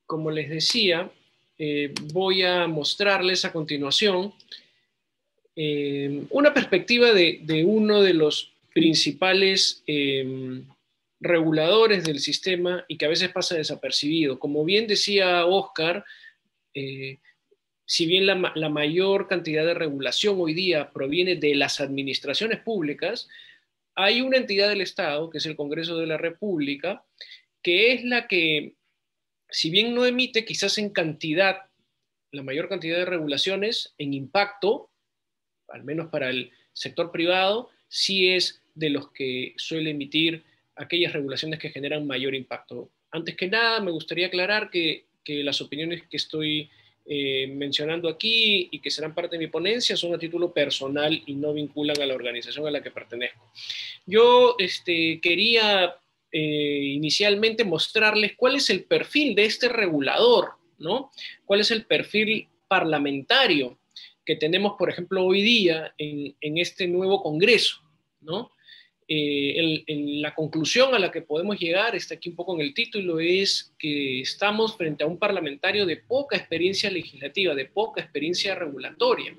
Como les decía, voy a mostrarles a continuación una perspectiva de uno de los principales reguladores del sistema y que a veces pasa desapercibido. Como bien decía Oscar, si bien la mayor cantidad de regulación hoy día proviene de las administraciones públicas, hay una entidad del Estado, que es el Congreso de la República, que es la que, si bien no emite quizás en cantidad, la mayor cantidad de regulaciones, en impacto, al menos para el sector privado, sí es de los que suele emitir aquellas regulaciones que generan mayor impacto. Antes que nada, me gustaría aclarar que las opiniones que estoy mencionando aquí y que serán parte de mi ponencia son a título personal y no vinculan a la organización a la que pertenezco. Yo quería inicialmente mostrarles cuál es el perfil de este regulador, ¿no? Cuál es el perfil parlamentario que tenemos, por ejemplo, hoy día en este nuevo Congreso, ¿no? La conclusión a la que podemos llegar, está aquí un poco en el título, es que estamos frente a un parlamentario de poca experiencia legislativa, de poca experiencia regulatoria.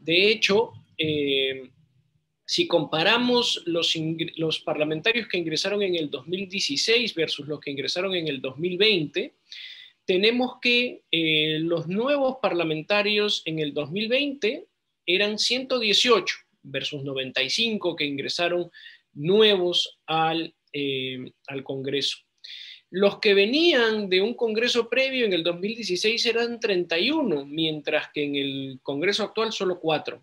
De hecho, si comparamos los parlamentarios que ingresaron en el 2016 versus los que ingresaron en el 2020, tenemos que los nuevos parlamentarios en el 2020 eran 118 versus 95 que ingresaron nuevos al Congreso. Los que venían de un Congreso previo en el 2016 eran 31, mientras que en el Congreso actual solo 4.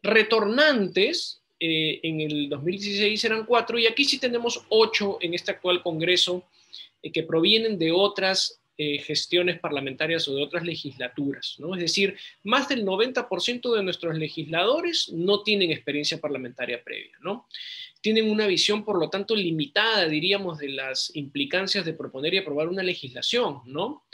Retornantes en el 2016 eran 4, y aquí sí tenemos 8 en este actual Congreso que provienen de otras gestiones parlamentarias o de otras legislaturas, ¿no? Es decir, más del 90% de nuestros legisladores no tienen experiencia parlamentaria previa, ¿no? Tienen una visión, por lo tanto, limitada, diríamos, de las implicancias de proponer y aprobar una legislación, ¿no?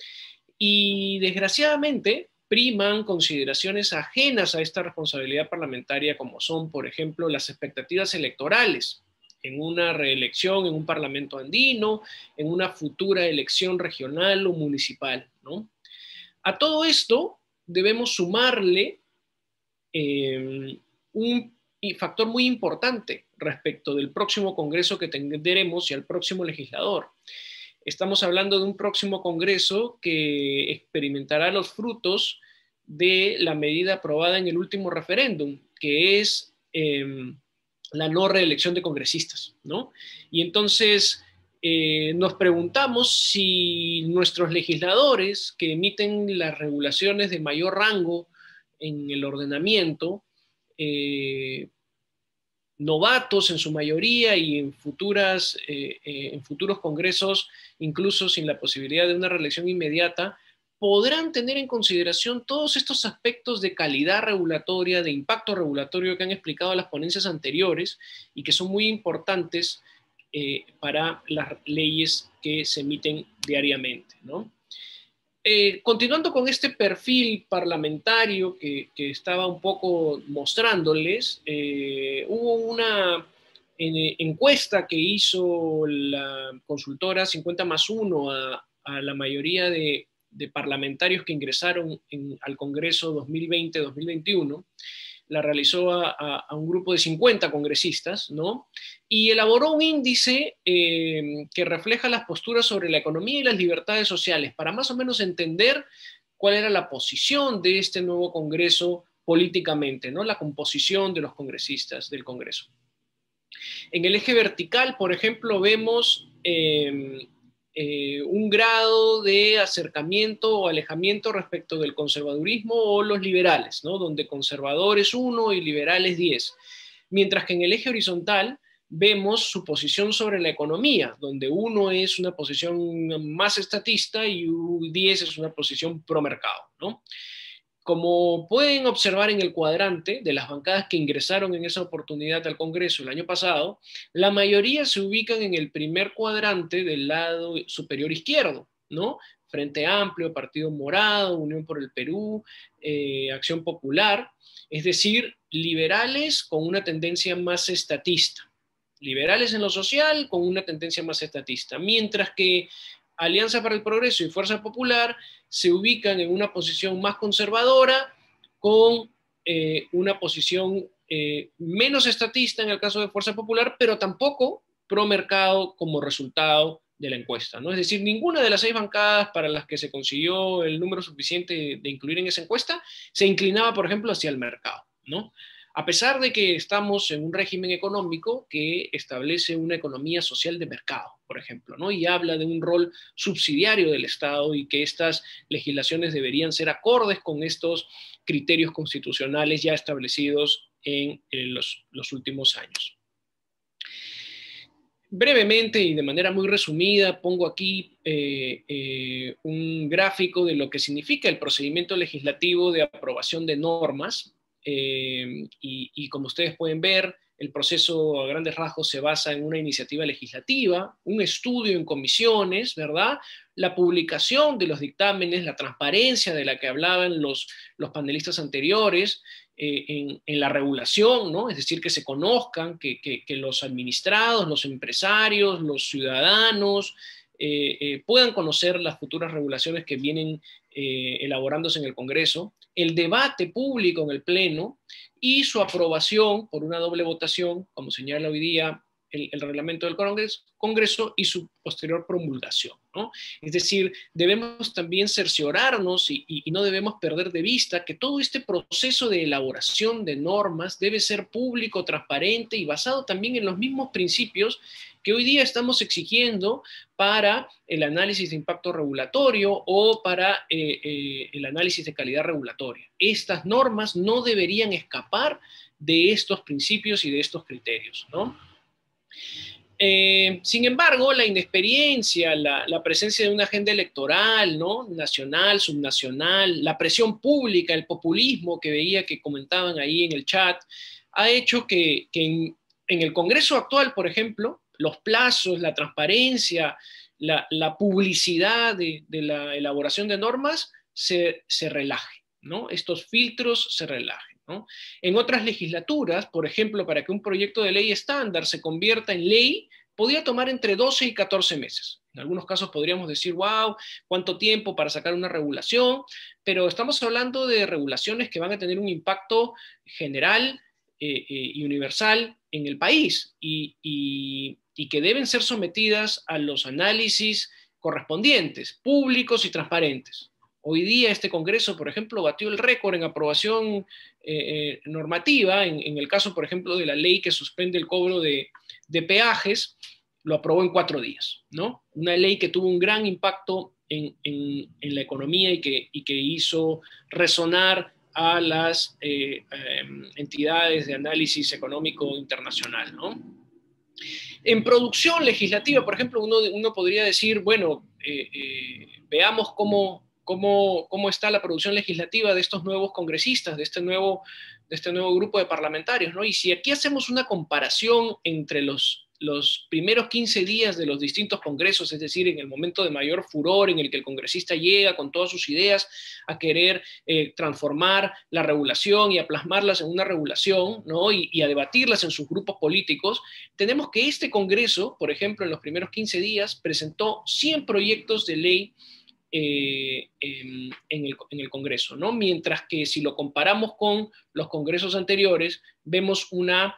Y desgraciadamente priman consideraciones ajenas a esta responsabilidad parlamentaria, como son, por ejemplo, las expectativas electorales en una reelección en un parlamento andino, en una futura elección regional o municipal, ¿no? A todo esto debemos sumarle un factor muy importante respecto del próximo Congreso que tendremos y al próximo legislador. Estamos hablando de un próximo Congreso que experimentará los frutos de la medida aprobada en el último referéndum, que es la no reelección de congresistas, ¿no? Y entonces nos preguntamos si nuestros legisladores que emiten las regulaciones de mayor rango en el ordenamiento, novatos en su mayoría y en futuros congresos, incluso sin la posibilidad de una reelección inmediata, podrán tener en consideración todos estos aspectos de calidad regulatoria, de impacto regulatorio que han explicado las ponencias anteriores y que son muy importantes para las leyes que se emiten diariamente, ¿no? Continuando con este perfil parlamentario que estaba un poco mostrándoles, hubo una encuesta que hizo la consultora 50+1 a la mayoría de parlamentarios que ingresaron al Congreso 2020-2021, la realizó a un grupo de 50 congresistas, ¿no? Y elaboró un índice que refleja las posturas sobre la economía y las libertades sociales, para más o menos entender cuál era la posición de este nuevo Congreso políticamente, ¿no? La composición de los congresistas del Congreso. En el eje vertical, por ejemplo, vemos un grado de acercamiento o alejamiento respecto del conservadurismo o los liberales, ¿no? Donde conservadores 1 y liberales 10. Mientras que en el eje horizontal vemos su posición sobre la economía, donde 1 es una posición más estatista y 10 es una posición pro mercado, ¿no? Como pueden observar en el cuadrante de las bancadas que ingresaron en esa oportunidad al Congreso el año pasado, la mayoría se ubican en el primer cuadrante del lado superior izquierdo, ¿no? Frente Amplio, Partido Morado, Unión por el Perú, Acción Popular, es decir, liberales con una tendencia más estatista. Liberales en lo social con una tendencia más estatista, mientras que Alianza para el Progreso y Fuerza Popular se ubican en una posición más conservadora, con una posición menos estatista en el caso de Fuerza Popular, pero tampoco pro mercado como resultado de la encuesta, ¿no? Es decir, ninguna de las 6 bancadas para las que se consiguió el número suficiente de incluir en esa encuesta se inclinaba, por ejemplo, hacia el mercado, ¿no? A pesar de que estamos en un régimen económico que establece una economía social de mercado, por ejemplo, ¿no? Y habla de un rol subsidiario del Estado y que estas legislaciones deberían ser acordes con estos criterios constitucionales ya establecidos en los últimos años. Brevemente y de manera muy resumida, pongo aquí un gráfico de lo que significa el procedimiento legislativo de aprobación de normas. Y como ustedes pueden ver, el proceso a grandes rasgos se basa en una iniciativa legislativa, un estudio en comisiones, ¿verdad? La publicación de los dictámenes, la transparencia de la que hablaban los panelistas anteriores en la regulación, ¿no? Es decir, que se conozcan, que los administrados, los empresarios, los ciudadanos puedan conocer las futuras regulaciones que vienen elaborándose en el Congreso, el debate público en el Pleno y su aprobación por una doble votación, como señala hoy día el reglamento del Congreso y su posterior promulgación, ¿no? Es decir, debemos también cerciorarnos y no debemos perder de vista que todo este proceso de elaboración de normas debe ser público, transparente y basado también en los mismos principios que hoy día estamos exigiendo para el análisis de impacto regulatorio o para el análisis de calidad regulatoria. Estas normas no deberían escapar de estos principios y de estos criterios, ¿no? Sin embargo, la inexperiencia, la presencia de una agenda electoral, ¿no? Nacional, subnacional, la presión pública, el populismo que veía que comentaban ahí en el chat, ha hecho que en el Congreso actual, por ejemplo, los plazos, la transparencia, la publicidad de la elaboración de normas se relaje, ¿no? Estos filtros se relajen, ¿no? En otras legislaturas, por ejemplo, para que un proyecto de ley estándar se convierta en ley, podía tomar entre 12 y 14 meses. En algunos casos podríamos decir, wow, cuánto tiempo para sacar una regulación, pero estamos hablando de regulaciones que van a tener un impacto general y universal en el país y que deben ser sometidas a los análisis correspondientes, públicos y transparentes. Hoy día este Congreso, por ejemplo, batió el récord en aprobación normativa, en el caso, por ejemplo, de la ley que suspende el cobro de peajes, lo aprobó en 4 días, ¿no? Una ley que tuvo un gran impacto en la economía y que hizo resonar a las entidades de análisis económico internacional, ¿no? En producción legislativa, por ejemplo, uno podría decir, bueno, veamos cómo está la producción legislativa de estos nuevos congresistas, de este nuevo grupo de parlamentarios, ¿no? Y si aquí hacemos una comparación entre los primeros 15 días de los distintos congresos, es decir, en el momento de mayor furor en el que el congresista llega con todas sus ideas a querer transformar la regulación y a plasmarlas en una regulación, ¿no? y a debatirlas en sus grupos políticos, tenemos que este congreso, por ejemplo, en los primeros 15 días, presentó 100 proyectos de ley en el Congreso, ¿no? Mientras que si lo comparamos con los congresos anteriores, vemos una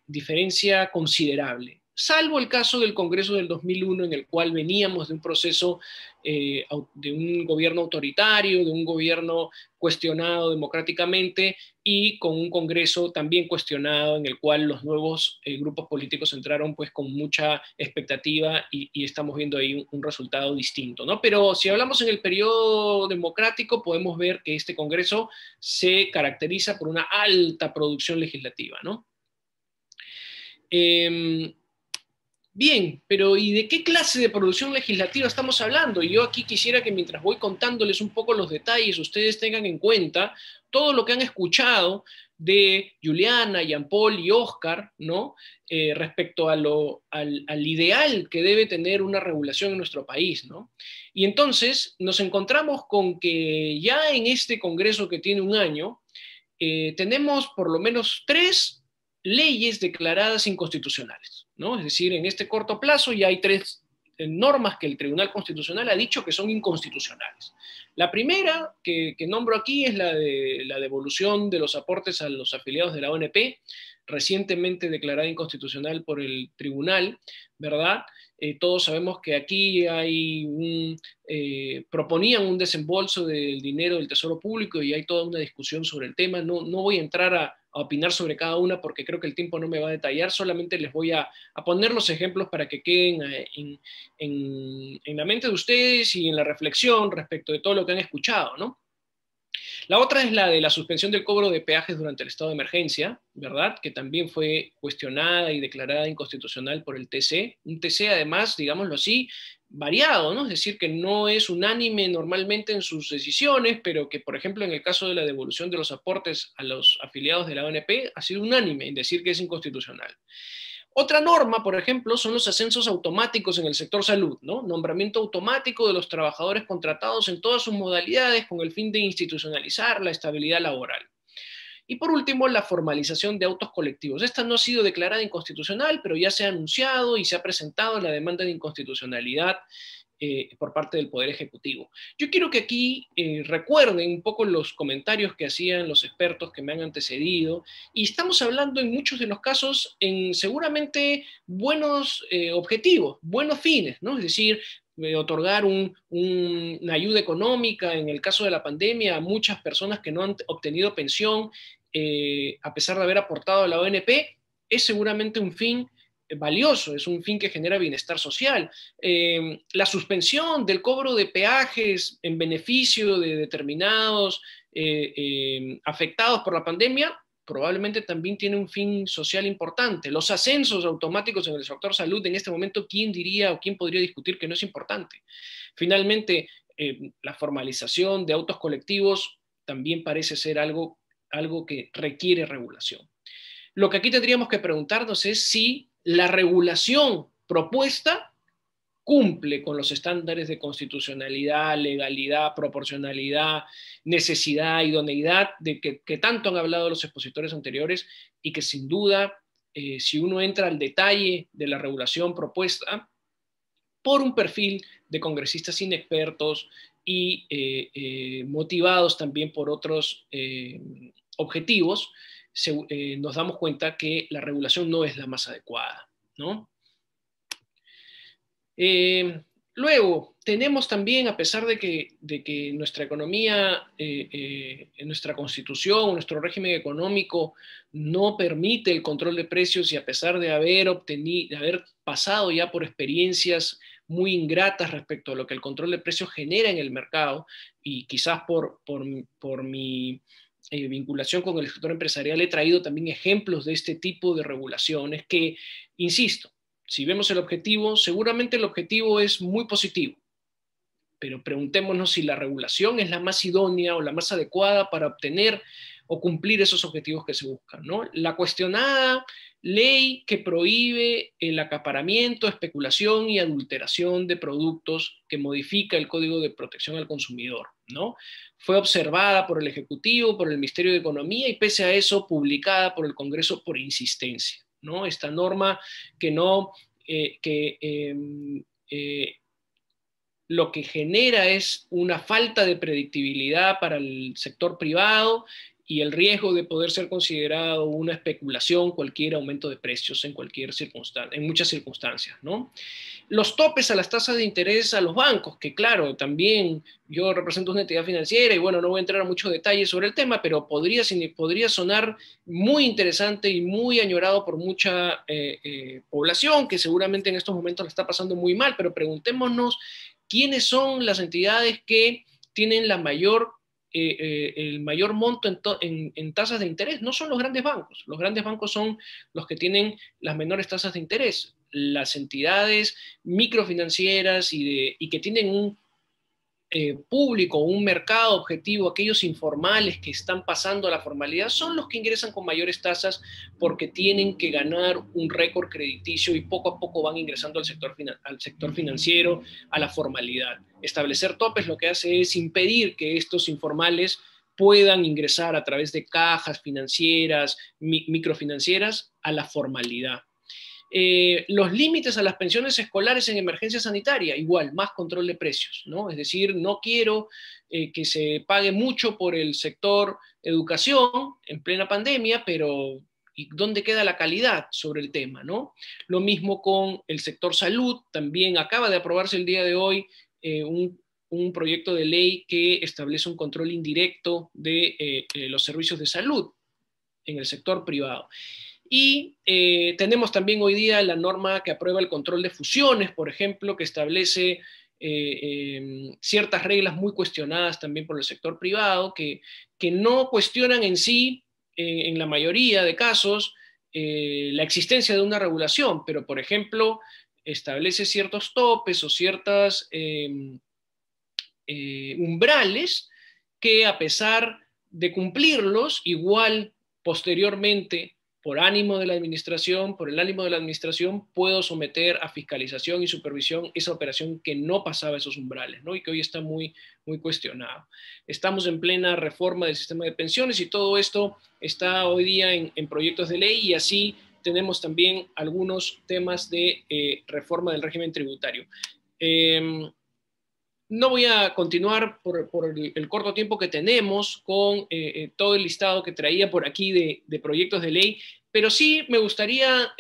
diferencia considerable, salvo el caso del Congreso del 2001, en el cual veníamos de un proceso de un gobierno autoritario, de un gobierno cuestionado democráticamente y con un Congreso también cuestionado, en el cual los nuevos grupos políticos entraron pues con mucha expectativa y estamos viendo ahí un resultado distinto, ¿no? Pero si hablamos en el periodo democrático, podemos ver que este Congreso se caracteriza por una alta producción legislativa, ¿no? Bien, pero ¿y de qué clase de producción legislativa estamos hablando? Y yo aquí quisiera que mientras voy contándoles un poco los detalles, ustedes tengan en cuenta todo lo que han escuchado de Juliana, Jean-Paul y Oscar, ¿no? Respecto a al ideal que debe tener una regulación en nuestro país, ¿no? Y entonces nos encontramos con que ya en este Congreso que tiene un año, tenemos por lo menos 3 leyes declaradas inconstitucionales, ¿no? Es decir, en este corto plazo ya hay 3 normas que el Tribunal Constitucional ha dicho que son inconstitucionales. La primera que nombro aquí es la de la devolución de los aportes a los afiliados de la ONP, recientemente declarada inconstitucional por el tribunal, ¿verdad? Todos sabemos que aquí hay proponían un desembolso del dinero del Tesoro Público y hay toda una discusión sobre el tema. No voy a entrar a opinar sobre cada una porque creo que el tiempo no me va a detallar, solamente les voy a poner los ejemplos para que queden en la mente de ustedes y en la reflexión respecto de todo lo que han escuchado, ¿no? La otra es la de la suspensión del cobro de peajes durante el estado de emergencia, ¿verdad? Que también fue cuestionada y declarada inconstitucional por el TC. Un TC, además, digámoslo así, variado, ¿no? Es decir, que no es unánime normalmente en sus decisiones, pero que, por ejemplo, en el caso de la devolución de los aportes a los afiliados de la ONP, ha sido unánime en decir que es inconstitucional. Otra norma, por ejemplo, son los ascensos automáticos en el sector salud, ¿no? Nombramiento automático de los trabajadores contratados en todas sus modalidades con el fin de institucionalizar la estabilidad laboral. Y por último, la formalización de autos colectivos. Esta no ha sido declarada inconstitucional, pero ya se ha anunciado y se ha presentado la demanda de inconstitucionalidad por parte del Poder Ejecutivo. Yo quiero que aquí recuerden un poco los comentarios que hacían los expertos que me han antecedido, y estamos hablando en muchos de los casos en seguramente buenos objetivos, buenos fines, ¿no? Es decir, otorgar una ayuda económica en el caso de la pandemia a muchas personas que no han obtenido pensión a pesar de haber aportado a la ONP, es seguramente un fin valioso, es un fin que genera bienestar social. La suspensión del cobro de peajes en beneficio de determinados afectados por la pandemia probablemente también tiene un fin social importante. Los ascensos automáticos en el sector salud en este momento, ¿quién diría o quién podría discutir que no es importante? Finalmente, la formalización de autos colectivos también parece ser algo que requiere regulación. Lo que aquí tendríamos que preguntarnos es si la regulación propuesta cumple con los estándares de constitucionalidad, legalidad, proporcionalidad, necesidad, idoneidad, de que tanto han hablado los expositores anteriores, y que sin duda, si uno entra al detalle de la regulación propuesta, por un perfil de congresistas inexpertos y motivados también por otros objetivos, nos damos cuenta que la regulación no es la más adecuada, ¿no? Luego, tenemos también, a pesar de que nuestra economía, nuestra constitución, nuestro régimen económico no permite el control de precios, y a pesar de haber pasado ya por experiencias muy ingratas respecto a lo que el control de precios genera en el mercado, y quizás por mi vinculación con el sector empresarial he traído también ejemplos de este tipo de regulaciones que, insisto, si vemos el objetivo, seguramente el objetivo es muy positivo, pero preguntémonos si la regulación es la más idónea o la más adecuada para obtener o cumplir esos objetivos que se buscan, ¿no? La cuestionada ley que prohíbe el acaparamiento, especulación y adulteración de productos, que modifica el Código de Protección al Consumidor, ¿no? Fue observada por el Ejecutivo, por el Ministerio de Economía, y pese a eso publicada por el Congreso por insistencia, ¿no? Esta norma lo que genera es una falta de predictibilidad para el sector privado y el riesgo de poder ser considerado una especulación cualquier aumento de precios en muchas circunstancias, ¿no? Los topes a las tasas de interés a los bancos, que claro, también yo represento una entidad financiera y bueno, no voy a entrar a muchos detalles sobre el tema, pero podría sonar muy interesante y muy añorado por mucha población que seguramente en estos momentos la está pasando muy mal, pero preguntémonos quiénes son las entidades que tienen el mayor monto en tasas de interés. No son los grandes bancos son los que tienen las menores tasas de interés. Las entidades microfinancieras y que tienen un público, un mercado objetivo, aquellos informales que están pasando a la formalidad, son los que ingresan con mayores tasas porque tienen que ganar un récord crediticio y poco a poco van ingresando al sector financiero, a la formalidad. Establecer topes lo que hace es impedir que estos informales puedan ingresar a través de cajas financieras, microfinancieras, a la formalidad. Los límites a las pensiones escolares en emergencia sanitaria, igual, más control de precios, ¿no? Es decir, no quiero que se pague mucho por el sector educación en plena pandemia, pero ¿y dónde queda la calidad sobre el tema, ¿no? Lo mismo con el sector salud, también acaba de aprobarse el día de hoy un proyecto de ley que establece un control indirecto de los servicios de salud en el sector privado. Y tenemos también hoy día la norma que aprueba el control de fusiones, por ejemplo, que establece ciertas reglas muy cuestionadas también por el sector privado, que no cuestionan en sí, en la mayoría de casos, la existencia de una regulación, pero, por ejemplo, establece ciertos topes o ciertas umbrales que, a pesar de cumplirlos, igual posteriormente, por el ánimo de la administración, puedo someter a fiscalización y supervisión esa operación que no pasaba esos umbrales, ¿no? Y que hoy está muy, muy cuestionado. Estamos en plena reforma del sistema de pensiones y todo esto está hoy día en proyectos de ley, y así tenemos también algunos temas de reforma del régimen tributario. No voy a continuar por el corto tiempo que tenemos con todo el listado que traía por aquí de proyectos de ley, pero sí me gustaría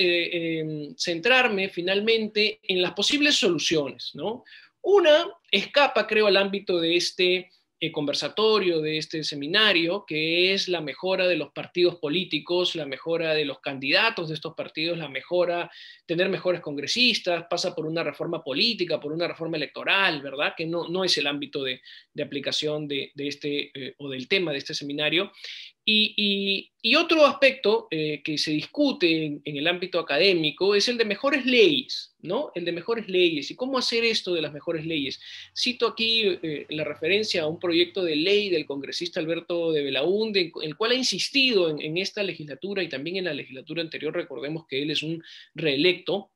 centrarme finalmente en las posibles soluciones, ¿no? Una escapa, creo, al ámbito de este conversatorio, de este seminario, que es la mejora de los partidos políticos, la mejora de los candidatos de estos partidos, la mejora, tener mejores congresistas, pasa por una reforma política, por una reforma electoral, ¿verdad? Que no es el ámbito de aplicación de este, o del tema de este seminario. Y otro aspecto que se discute en el ámbito académico es el de mejores leyes, ¿no? El de mejores leyes. ¿Y cómo hacer esto de las mejores leyes? Cito aquí la referencia a un proyecto de ley del congresista Alberto de Belaúnde, el cual ha insistido en esta legislatura y también en la legislatura anterior. Recordemos que él es un reelecto,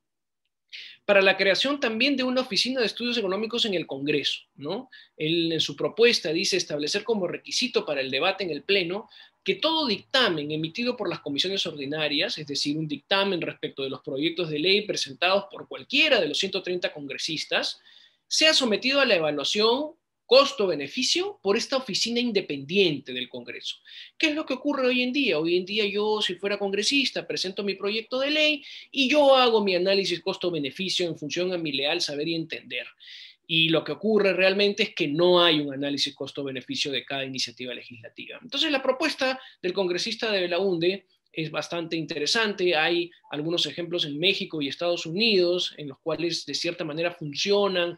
para la creación también de una oficina de estudios económicos en el Congreso, ¿no? Él en su propuesta dice establecer como requisito para el debate en el Pleno que todo dictamen emitido por las comisiones ordinarias, es decir, un dictamen respecto de los proyectos de ley presentados por cualquiera de los 130 congresistas, sea sometido a la evaluación costo-beneficio por esta oficina independiente del Congreso. ¿Qué es lo que ocurre hoy en día? Hoy en día yo, si fuera congresista, presento mi proyecto de ley y yo hago mi análisis costo-beneficio en función a mi leal saber y entender. Y lo que ocurre realmente es que no hay un análisis costo-beneficio de cada iniciativa legislativa. Entonces, la propuesta del congresista de Belaúnde es bastante interesante. Hay algunos ejemplos en México y Estados Unidos en los cuales de cierta manera funcionan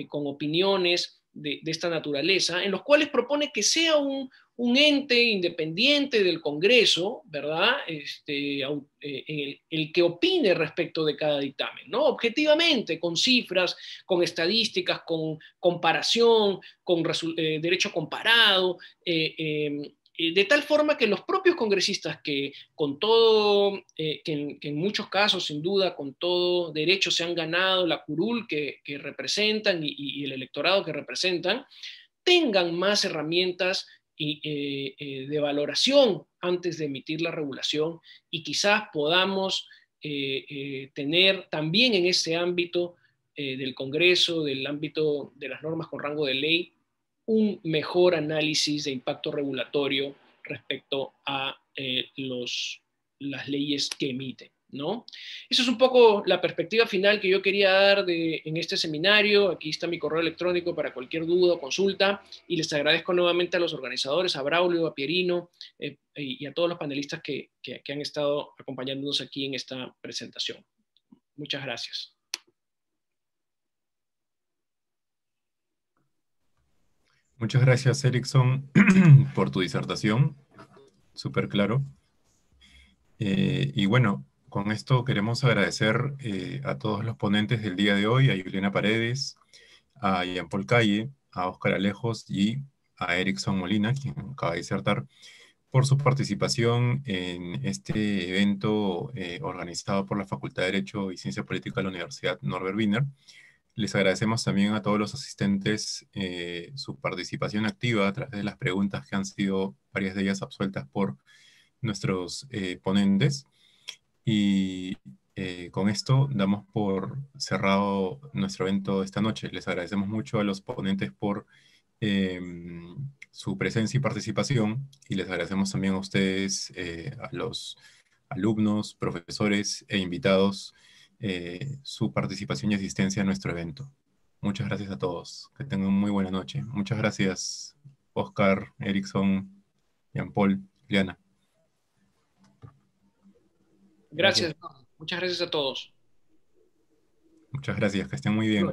con opiniones de esta naturaleza, en los cuales propone que sea un ente independiente del Congreso, ¿verdad? El que opine respecto de cada dictamen, ¿no? Objetivamente, con cifras, con estadísticas, con comparación, con derecho comparado, de tal forma que los propios congresistas que con todo, que en muchos casos sin duda con todo derecho se han ganado la curul que representan y el electorado que representan, tengan más herramientas de valoración antes de emitir la regulación y quizás podamos tener también en ese ámbito del Congreso, del ámbito de las normas con rango de ley, un mejor análisis de impacto regulatorio respecto a las leyes que emiten, ¿no? Eso es un poco la perspectiva final que yo quería dar en este seminario. Aquí está mi correo electrónico para cualquier duda o consulta, y les agradezco nuevamente a los organizadores, a Braulio, a Pierino y a todos los panelistas que han estado acompañándonos aquí en esta presentación. Muchas gracias. Muchas gracias, Erickson, por tu disertación, súper claro. Y bueno, con esto queremos agradecer a todos los ponentes del día de hoy, a Juliana Paredes, a Jean-Paul Calle, a Óscar Alejos y a Erickson Molina, quien acaba de disertar, por su participación en este evento organizado por la Facultad de Derecho y Ciencia Política de la Universidad Norbert Wiener. Les agradecemos también a todos los asistentes su participación activa a través de las preguntas que han sido varias de ellas absueltas por nuestros ponentes. Y con esto damos por cerrado nuestro evento esta noche. Les agradecemos mucho a los ponentes por su presencia y participación, y les agradecemos también a ustedes, a los alumnos, profesores e invitados, su participación y asistencia a nuestro evento. Muchas gracias a todos. Que tengan muy buena noche. Muchas gracias, Óscar, Erickson, Jean-Paul, Liana. Gracias. Muchas gracias a todos. Muchas gracias. Que estén muy bien.